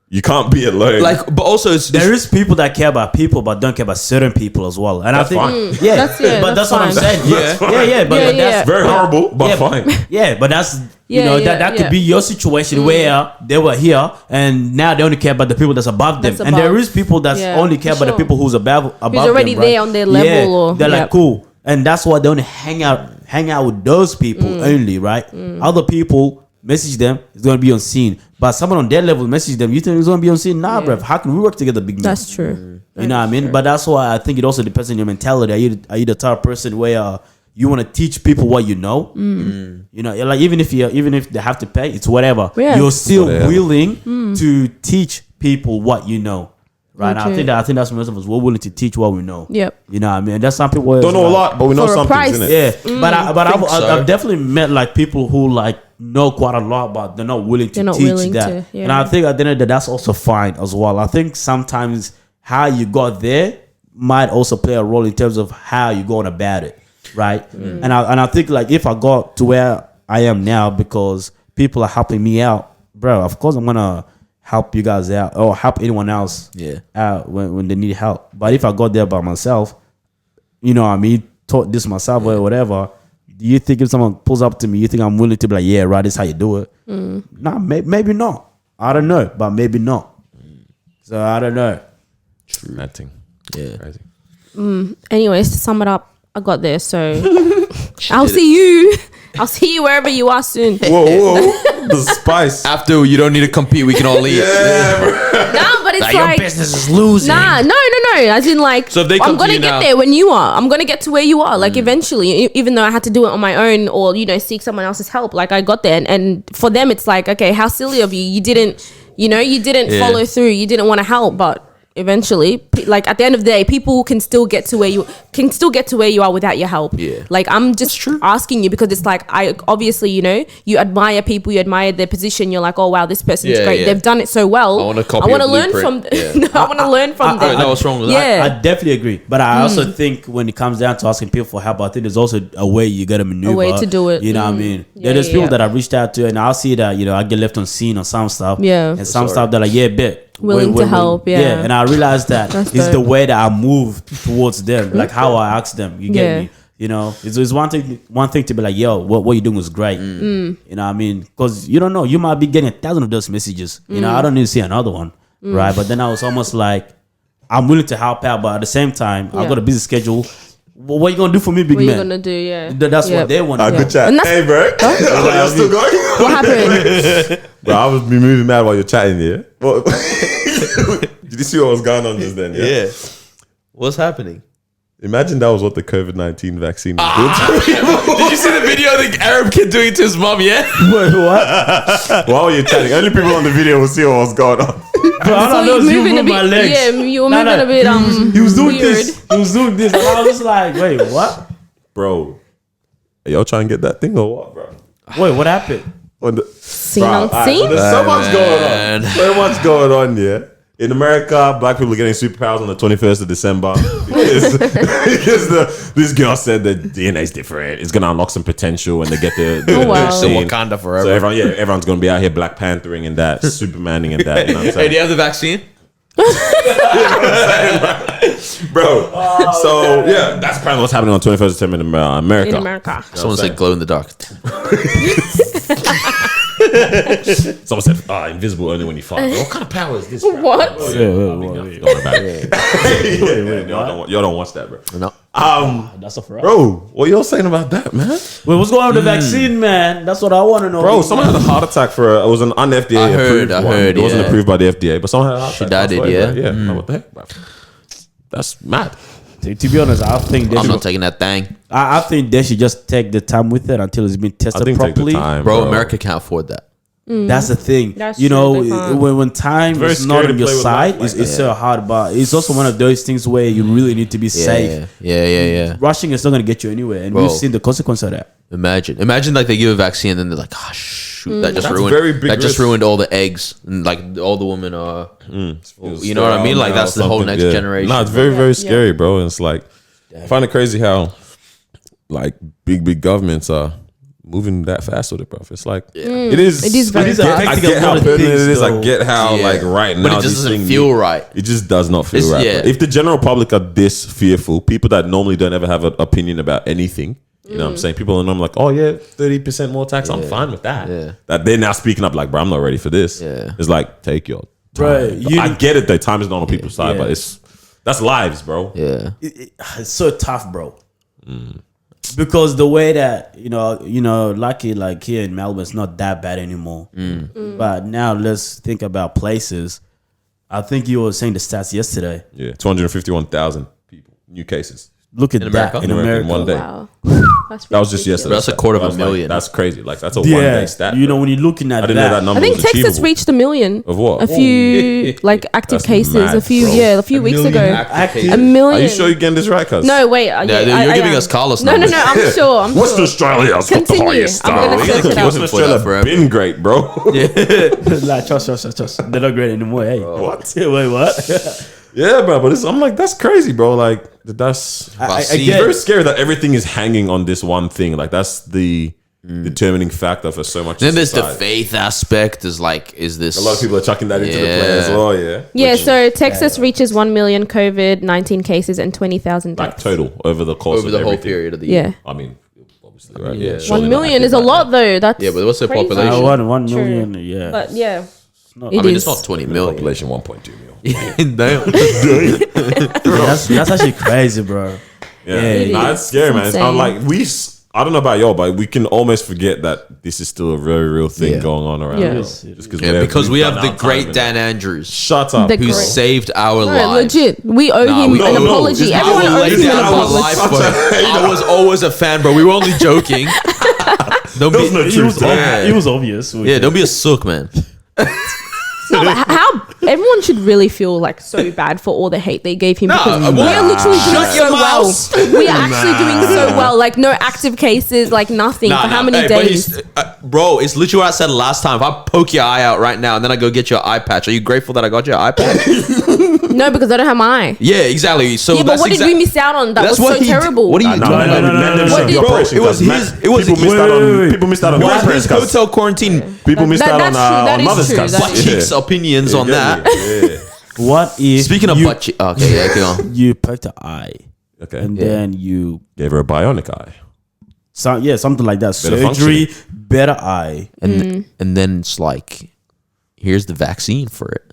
you can't be alone. Like, but also there is people that care about people but don't care about certain people as well. And that's I think fine. But that's what I'm saying. But that's very horrible, but fine. Yeah, but that's that could be your situation where they were here and now they only care about the people that's above them. And there is people that only care about the people who's above who's already them, there on their level. Or they're like cool. And that's why they only hang out with those people only, right? Other people message them, it's gonna be on scene. But someone on their level message them, you think it's gonna be on scene? Nah, bruv. How can we work together, big man? That's true. You know what I mean? But that's why I think it also depends on your mentality. Are you the type of person where you want to teach people what you know. You know, like even if they have to pay, it's whatever. Yeah. You're still Whatever. willing to teach people what you know. Right. Okay. I think that's most of us. We're willing to teach what we know. Yep. You know what I mean? That's some people Don't know a lot, but we know For a some price. things, innit? Yeah. But think so. I've definitely met like people who like know quite a lot, but they're not willing to They're not teach willing that. to, yeah. And I think at the end of the day, that's also fine as well. I think sometimes how you got there might also play a role in terms of how you're going about it. Right. And I think like if I got to where I am now because people are helping me out, bro, of course I'm gonna help you guys out or help anyone else out when they need help. But if I got there by myself, you know what I mean, taught this myself or whatever, do you think if someone pulls up to me, you think I'm willing to be like, yeah, right, this is how you do it? Nah, maybe not. I don't know, but maybe not. So I don't know. That thing. Yeah. Crazy. Anyways, to sum it up, I got there. So I'll see you. I'll see you wherever you are soon. Whoa. The spice. After you don't need to compete, we can all leave. Nah, but it's Your like business is losing. nah, no. As in, like, So if they come I'm to gonna you get now- there when you are. I'm gonna get to where you are. Like eventually, even though I had to do it on my own or seek someone else's help. Like I got there, and for them, it's like, okay, how silly of you. You didn't follow through. You didn't want to help, but eventually, like at the end of the day, people can still get to where you are without your help. Yeah. Like I'm just asking you because it's like I obviously you admire people, you admire their position. You're like, oh wow, this person's Yeah, great. yeah. They've done it so well. I wanna copy I want to a learn blueprint. from. Yeah. I want to learn from them. know what's wrong with that. Yeah. I definitely agree, but I also think when it comes down to asking people for help, I think there's also a way you got to maneuver. way to do it. You know what I mean? Yeah, There's people yeah. that I reached out to, and I'll see that I get left on scene on some stuff. Yeah. and some stuff that Willing to help, yeah. and I realized that That's it's the dope. way that I move towards them, like how I ask them. You get Yeah. me? You know, it's one thing to be like, yo, what you doing was great. You know what I mean? Because you don't know, you might be getting 1,000 of those messages. You know, I don't need to see another one, right? But then I was almost like, I'm willing to help out, but at the same time, I've Yeah. got a busy schedule. What you gonna do for me, big What are you man? gonna do? Yeah. That's Yeah. what they want. Good chat. And that's- Hey, bro. You're still going? What happened? Bro, I was be moving mad while you're chatting here. What? Did you see what was going on just then? Yeah. What's happening? Imagine that was what the COVID-19 vaccine was Did you see the video of the Arab kid doing it to his mom? Yeah. Wait, what? doing. While you're chatting, only people on the video will see what was going on. Bro, all I know is you moved my legs. Yeah, you were Nah, moving nah. a bit He was doing weird. this. He was doing this. And I was like, wait, what? Bro, are y'all trying to get that thing or what, bro? Wait, what happened? On the, Seen Bro, on alright, scene? so there's so much going Man. on. So much going on, yeah. In America, black people are getting superpowers on the 21st of December because this girl said that DNA is different. It's gonna unlock some potential when they get the Oh, wow. vaccine. So Wakanda forever. So everyone's gonna be out here Black Panthering and that, Supermaning and that. You know what I'm Hey, saying? do you have the vaccine? Bro. So yeah, that's kind of what's happening on 21st of September in America. In America. Someone said glow in the dark. Someone said, invisible only when you fart. What kind of power is this? Bro? What? Don't Y'all don't watch that, bro. No. That's a fraud. Bro, what y'all saying about that, man? Wait, what's going on with the vaccine, man? That's what I want to know. Bro, someone had a heart attack for it was an un-FDA I heard, approved one. heard, It wasn't yeah. approved by the FDA, but someone had a heart attack. died, That's why, yeah? bro. Yeah, no, what the heck, bro? That's mad. To be honest, I think they I'm should, not taking that thing. I think they should just take the time with it until it's been I tested think take properly. the time, Bro, America can't afford that. That's the thing. That's you true, know, they can't. when time very is not scary on to your play with side, life like it's so hard. But it's also one of those things where you really need to be safe. Yeah. Rushing is not going to get you anywhere, and Bro. we've seen the consequence of that. Imagine like they give a vaccine and then they're like, oh shoot, that just That's ruined. very big That just risk. ruined all the eggs and like all the women are. You know what I mean? Like that's the whole next generation. No, it's very, very scary, bro. And it's like, I find it crazy how like big governments are moving that fast with it, bro. It's like it is. It is very I fast. get how Affecting a lot of pertinent it things, is. I though. get how like right but now it just these doesn't things- feel right. It just does not feel It's- right. yeah. Bro. If the general public are this fearful, people that normally don't ever have an opinion about anything, you know what I'm saying? People are normally like, oh yeah, 30% more tax. I'm fine with that. Yeah. That they're now speaking up like, bro, I'm not ready for this. Yeah. It's like, take your time. Right, I get it that time is not on people's side, Yeah. but that's lives, bro. Yeah. It's so tough, bro. Because the way that lucky like here in Melbourne, it's not that bad anymore. But now let's think about places. I think you were saying the stats yesterday. Yeah, 251,000 people, new cases. Look at In that America? in America. In one day. Wow. That was just yesterday. That's a quarter of I a was like, million. that's crazy. Like that's a one day stat. You know, when you're looking at I didn't know that number I think was Texas achievable. reached 1 million. Of what? A few like active That's cases. mad, a few bro. a few weeks ago. Active. A million. Are you sure you're getting this right, cuz? No, wait. Yeah, yeah, you're I giving am. us Carlos No, numbers. I'm sure. I'm Western sure. Australia's got the Continue. highest I'm star. gonna search it up. Western For that Australia forever. been great, bro. Like, trust. They're not great anymore. Hey, What? Wait, what? Yeah, bro, but I'm like, that's crazy, bro. Like, that's I it's very scary that everything is hanging on this one thing. Like, that's the determining factor for so much. Then of there's the society. faith aspect. Is like, is this A lot of people are chucking that into the Yeah. plan as well. Yeah, Yeah, so Texas reaches 1 million COVID-19 cases and 20,000 like deaths. total over the course over of the whole everything. period of the year? Yeah. I mean, obviously, right? Yeah. Yeah, surely 1 not million is a active right lot now. though. That's Yeah, but what's the crazy. population? 1 True. million. Yeah. But yeah. I mean, it's not 20 million. Population 1.2 mil. Damn. That's actually crazy, bro. Yeah, It nah, is. it's scary, man. It's I'm insane. like I don't know about y'all, but we can almost forget that this is still a very real thing Yeah. going on around. Yeah. us. Just Yeah, because we we've have done the our great time Dan Andrews, Shut up, The who great- saved our No, lives. legit. We owe him we an don't. apology. It's Everyone our owes him legend, an our apology. life, Such but a I was always a fan, bro. We were only joking. Don't There was be, no It truth was, to that. it was obvious. yeah, don't be a sook, man. No, but how everyone should really feel like so bad for all the hate they gave him because we well, are literally doing shut your so well. mouth. We are actually doing so well. Like no active cases, like nothing for how many Hey, but days? he's- bro, it's literally what I said last time. If I poke your eye out right now and then I go get your eye patch, are you grateful that I got your eye patch? No, because I don't have my eye. Yeah, exactly. So Yeah, but that's what did we miss out on? That was That's what so he did. terrible. What are you No, doing? the Bro, operation, it was cuz, his- man. it was people his- missed out on Wait. people missed out on It was grandparents, his cuz. hotel quarantine. People missed out That's on true. That on is mother's true. cuz. That Butt is cheeks opinions on that. Yeah. What if Speaking of you, butt cheeks, okay, yeah, go on. you poked the eye Okay. and then you Gave her a bionic eye. something like that. Better Surgery, better eye. And then it's like, here's the vaccine for it.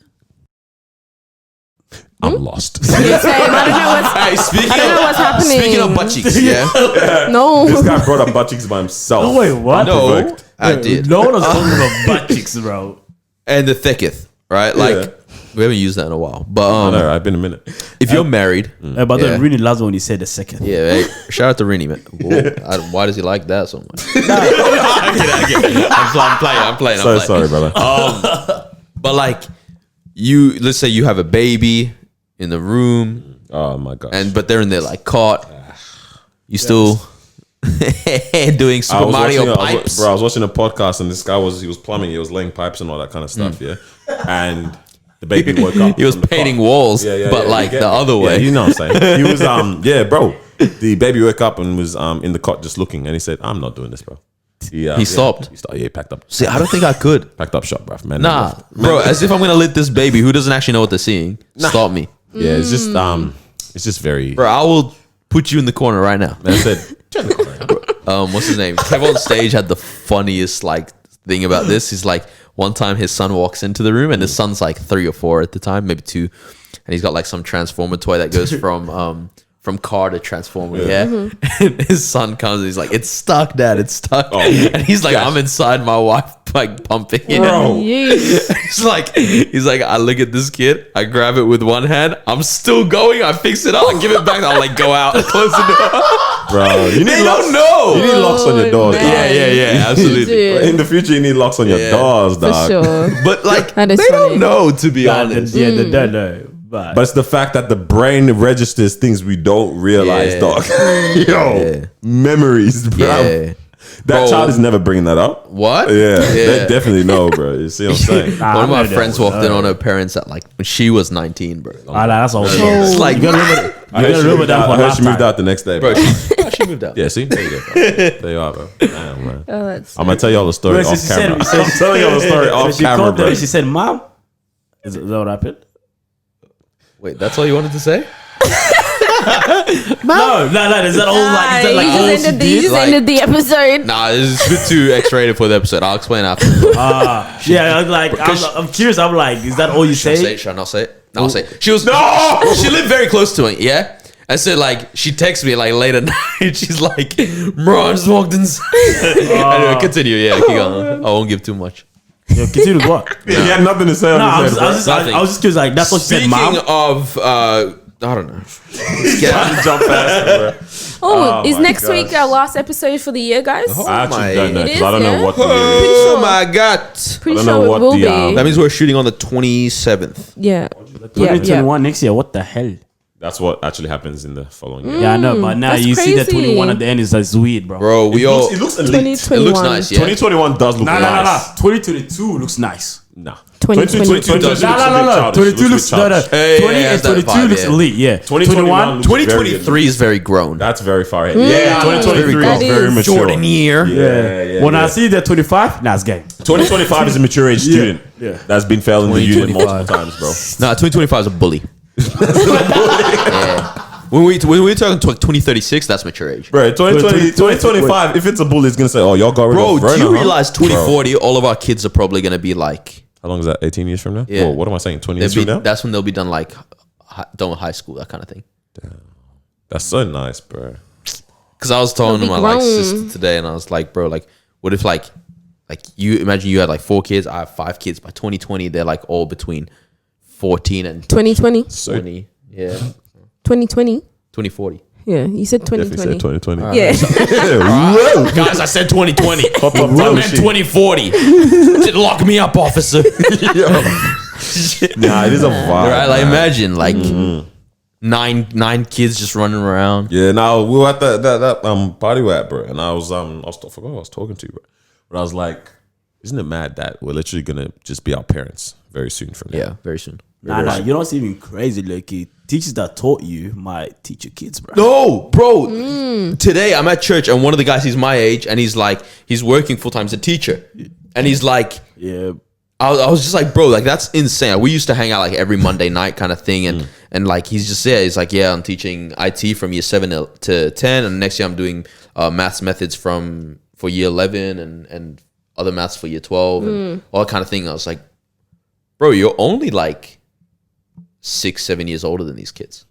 I'm lost. Yeah, same. I don't know what's Hey, speaking I don't know what's happening. Speaking of butt cheeks, yeah. no. This guy brought up butt cheeks by himself. Oh, wait, what? No, Unprovoked. I did. No one was talking about butt cheeks, bro. And the thicketh, right? Like, Yeah. we haven't used that in a while. But I know, I've been a minute. if you're married, But Yeah. then really loves when he said the second. yeah, hey, shout out to Rini, man. Whoa, why does he like that so much? I get it. I'm playing. So sorry, brother. But like, let's say you have a baby in the room, Oh my gosh. but they're in their like cot. You still doing Super Mario pipes. I was watching a podcast and this guy he was plumbing, he was laying pipes and all that kind of stuff, yeah. And the baby woke up. He was from the painting cot. walls, Yeah, but you like get the me? other way. Yeah, you know what I'm saying. He was yeah, bro. The baby woke up and was in the cot just looking, and he said, "I'm not doing this, bro." He stopped. He stopped. Yeah, he packed up. See, I don't think I could. Packed up shop, bro. Man, Nah, bro. As if I'm gonna let this baby who doesn't actually know what they're seeing stop me, Yeah, it's just very. bro. I will put you in the corner right now. Man, I said, turn the corner. What's his name? Kev on stage had the funniest like thing about this. He's like, one time his son walks into the room and his son's like 3 or 4 at the time, maybe 2, and he's got like some transformer toy that goes from car to transformer. Yeah, and his son comes and he's like, "It's stuck, Dad. It's stuck." Oh, and he's like, gosh. "I'm inside my wife like pumping it." Bro. Yes. He's like, I look at this kid, I grab it with one hand, I'm still going, I fix it up, I give it back, I'll like go out and close the door. Bro, you need They locks. don't know. You need locks on your doors, man. dog. Yeah, absolutely. Dude. In the future, you need locks on your Yeah. doors, For dog. sure. But like, That they is don't funny. know, to be honest. Yeah, they don't know. But But it's the fact that the brain registers things we don't realize, Yeah. dog. Yo, Yeah. memories, bro. Yeah. That Bro. child is never bringing that up. What? Yeah, they definitely know, bro. You see what I'm saying? One of my I know friends that. walked in on her parents at like when she was 19, bro. that's all. It's like, You gotta remember, I heard she moved out. I heard she moved out the next day, bro. bro, she moved out. Yeah, see, there you go. Bro. There you are, bro. Damn, man. Oh, that's I'm gonna tell y'all the story Bro, so off she camera. said- I'm telling y'all the story So off she camera, called her bro. and she said, "Mom, is that what happened?" Wait, that's all you wanted to say? No. Is that all? Like, is that like all you she just, ended the, you did? just Like- ended the episode. Nah, it's a bit too X-rated for the episode. I'll explain after. Yeah, I'm like, I'm curious. I'm like, is that all you Should I say say? it? Should I not say it? No, I'll say it. She was she lived very close to it, yeah? And so like she texted me like late at night. She's like, bro, I just walked inside. Anyway, continue, yeah, keep going. I won't give too much. Yo, continue what? He had nothing to say on No, this I episode, was just curious. Like, that's what she said, Speaking Mom. of I don't know. Trying to jump past, bro. Is my next gosh. week our last episode for the year, guys? I actually don't know It because is, I don't know yeah? what the year is. Pretty Oh sure. my god! Pretty I don't know sure it what will the, be. That means we're shooting on the 27th. Yeah. 2021 next year. What the hell? That's what actually happens in the following year. Yeah, I know, but now that's you see the crazy. 21 at the end is like weird, bro. Bro, we all. It looks elite. 2021. It looks nice, yeah. 2021 does look Nah, nice. 2022 looks nice. Nah. 2022 does looks a bit childish. 22 looks a bit childish. Hey, 20 yeah, and has that 22 vibe, looks yeah. elite. Yeah. 2021 looks 2023 is very grown. That's very far ahead. Yeah, 2023 That is very is. mature. Jordan year. Yeah. When I see the 25, nah, it's game. 2025 is a mature age student yeah. that's been failing the unit 2025. multiple times, bro. Nah, 2025 is a bully. Yeah. When we're talking 2036, that's mature age. Bro, 2025, if it's a bully, it's going to say, oh, y'all got rid Bro, of do Verna, you huh? realize Bro. 2040, all of our kids are probably going to be like, How long is that? 18 years from now? Yeah. Well, what am I saying? 20 years from now? that's when they'll be done like, done with high school, that kind of thing. That's so nice, bro. Because I was talking to They'll my be like grown. sister today, and I was like, bro, like, what if like you imagine you had like 4 kids, I have 5 kids. By 2020, they're like all between 14 and 2020. 20. Yeah, 2020. 2040. Yeah, you said Definitely said 2020. 2020. Yeah. Whoa. Guys, I said 2020. Pop up I time meant machine. 2040. Didn't lock me up, officer. Nah, it is a vibe. Right? Like, man. imagine like nine kids just running around. Yeah, now we were at that party we're at, bro, and I forgot who I was talking to, bro. But I was like, isn't it mad that we're literally gonna just be our parents very soon from now? Yeah, very soon. Nah, you don't see even crazy. Like, teachers that taught you might teach your kids, bro. No, bro. Today I'm at church and one of the guys, he's my age, and he's like, he's working full time as a teacher, and he's like, Yeah. I was just like, bro, like that's insane. We used to hang out like every Monday night kind of thing, and like he's just there. He's like, yeah, I'm teaching IT from year 7 to 10, and next year I'm doing maths methods for year 11 and other maths for year 12 and all that kind of thing. I was like, bro, you're only like 6-7 years older than these kids.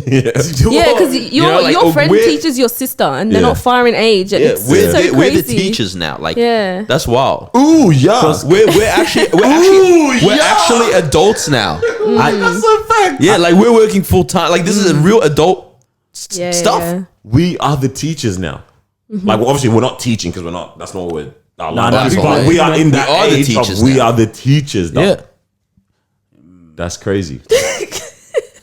Yeah, because your friend teaches your sister, and they're not far in age. And it's we're so we're the crazy. teachers now. Like, Yeah. that's wild. Ooh, yeah. We're actually adults now. That's so fact. Yeah, like we're working full time. Like this is a real adult Yeah, stuff. yeah. We are the teachers now. Like, well, obviously, we're not teaching because we're not. That's not what we're. that's but fine. we are in that We are the age teachers of we now. are the teachers. Now. Yeah. That's crazy.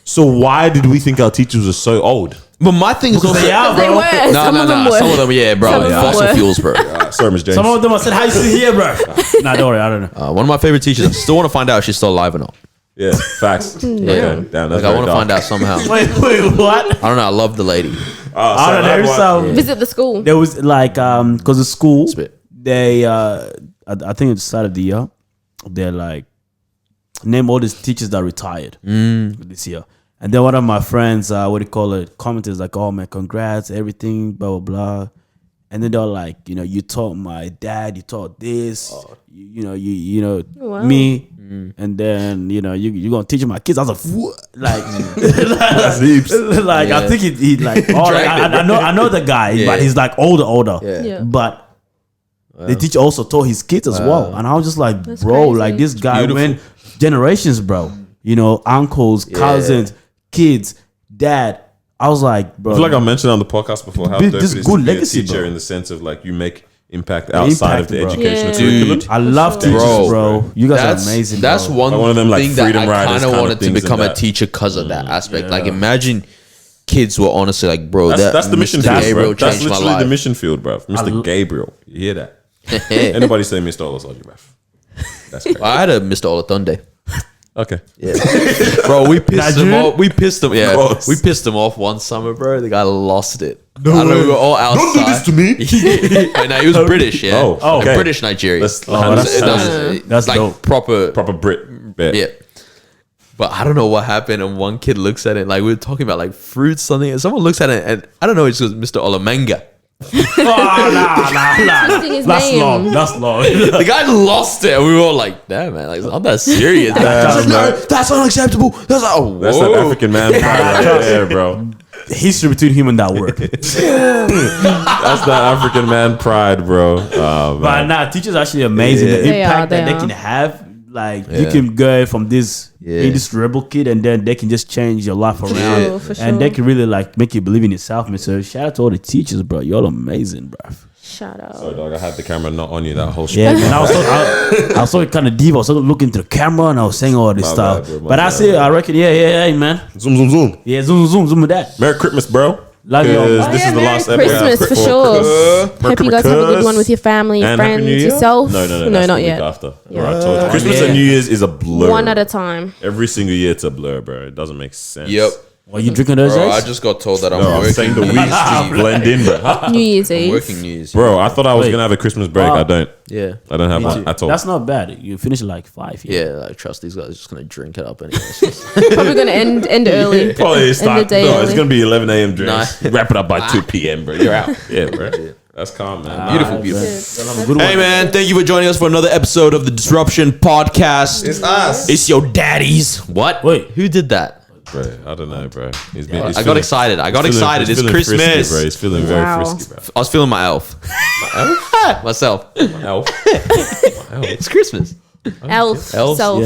So why did we think our teachers were so old? But my thing is also They are, They bro. were. no, Some of them were. Some of them, yeah, bro. Some of them Fossil were. fuels, bro. Sorry, Miss James. Some of them I said, how you sit here, bro? Nah, don't worry, I don't know. One of my favorite teachers. I still want to find out if she's still alive or not. Yeah, facts. Yeah, Okay, damn, like that's I want to find out. out somehow. Wait, what? I don't know. I love the lady. I don't know. There's some. Visit the school. There was like because the school Spit. they I think at the start of the year they're like name all these teachers that retired this year, and then one of my friends what do you call it commenters like, oh man, congrats, everything, blah blah blah, and then they're like, you taught my dad, you taught this, you know Wow. me. And then you're gonna teach my kids. I was like, what? Like, That's heaps. like Yeah. I think he like, oh, like Dragged it, I know the guy, Yeah. but he's like older. Yeah. Yeah. But the teacher also taught his kids as well, and I was just like, That's bro, crazy. like this guy Beautiful. went generations, bro. Uncles, cousins, kids, dad. I was like, bro, I feel like I mentioned on the podcast before how This dope is it is good to be legacy, a teacher bro. in the sense of like you make impact outside of the bro. educational Yeah. curriculum. Dude. I love For teachers, sure. bro. You guys That's are amazing. That's bro. one, Like one of them, like, thing that freedom I riders kind of kind of wanted to things become and a that. teacher because of that aspect. Like, Yeah. imagine kids were honestly like, bro, That's the mission Mr. field, Gabriel bro. That's changed my literally the life. mission field, bro. Mr. Gabriel. You hear that? Anybody say Mr. Olasoji, bro? That's crazy. I had a Mr. Olatunde. Okay. Yeah, bro, we pissed him Nigerian? off. We pissed him. Yeah, course. we pissed him off one summer, bro. The guy lost it. I don't know, we were all outside. Don't do this to me. I know he was British. Yeah, Oh, Like okay. British Nigerian. That's That's like dope. proper Brit. Yeah. Yeah. But I don't know what happened, and one kid looks at it like we were talking about like fruits, something, and someone looks at it, and I don't know, it's just Mr. Olamanga. Nah. Twisting his That's name. long. That's long. The guy lost it, and we were all like, "Damn, man, like it's not that serious." He's like, no, that's unacceptable. That's like, oh, That's whoa. that African man pride right there, bro. History between him and that word. That's that African man pride, bro. But nah, teachers are actually amazing. Yeah. The They impact are, that they they can are. have, Like you can go from this being this rebel kid, and then they can just change your life around, for sure. and they can really like make you believe in yourself, man. So shout out to all the teachers, bro. Y'all amazing, bro. Shout out. Sorry, dog. I had the camera not on you that whole Yeah, stream. man. I was so kind of deep. I was sort of looking into the camera, and I was saying all this My stuff. bad, bro, my But I bad, see, I reckon, yeah, man. Zoom, zoom, zoom. Yeah, zoom with that. Merry Christmas, bro. Love you all. 'Cause Oh, this yeah, is the Merry last Christmas, episode. for sure. Merry Hope you guys have a good one with your family, And Happy friends, New Year? yourself. No, that's not the week yet. after. All right, I told you. Christmas yeah. and New Year's is a blur. One at a time. Every single year it's a blur, bro. It doesn't make sense. Yep. Are you drinking those Bro, I days? just got told that I'm No, I'm working. saying the New weeks Year's just Eve. blend in, bro. New Year's I'm Eve. working New Year's. Bro, I thought I was Wait. gonna have a Christmas break. Wow. I don't. Yeah. I don't have one at all. That's not bad. You finish at like 5. Yeah, like trust these guys are just gonna drink it up anyway. Probably gonna end early. Probably start. day No, it's early. gonna be 11 a.m. drinks. Nah. Wrap it up by 2 p.m. Bro. You're out. Yeah, bro. That's calm, man. Beautiful, Alright, beautiful. Have a good Hey one. man, thank you for joining us for another episode of the Disruption Podcast. It's us. It's your daddies. What? Wait. Who did that? Bro, I don't know, bro. He's I got excited. It's Frisky, Christmas. bro. He's feeling Wow. very frisky, bro. I was feeling my elf. Myself. Elf. It's Christmas. Elf. Elf? Self.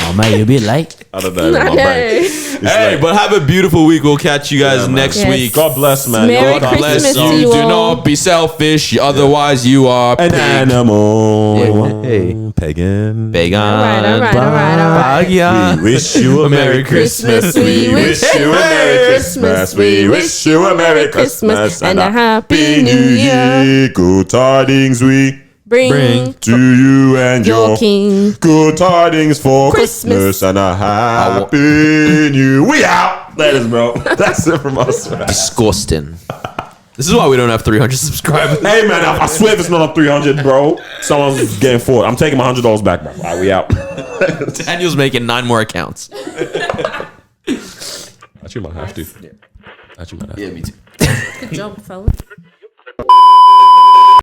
Oh man, you're a bit late. I don't know. I My know. brain. Hey, but have a beautiful week. We'll catch you guys Yeah, man. next Yes. week. God bless, man. Merry God Bless Christmas you. to you Do all. not be selfish. Otherwise, you are An pig. animal. Hey. Pagan. Pagan. All right. Pagan. We wish you a Merry Christmas. We wish you a Merry Christmas. We wish you a Merry Christmas and a Happy New Year. Good tidings we Bring to you and your your king. good tidings for Christmas. Christmas and a Happy New. We out. That is, bro. That's it from us. Man. Disgusting. This is why we don't have 300 subscribers. Hey man, I swear if it's not on 300, bro, someone's getting forward. I'm taking my $100 back, bro. All right, we out. Daniel's making 9 more accounts. Actually, might have to. Actually, might have to. Yeah, me too. Good job, fellas.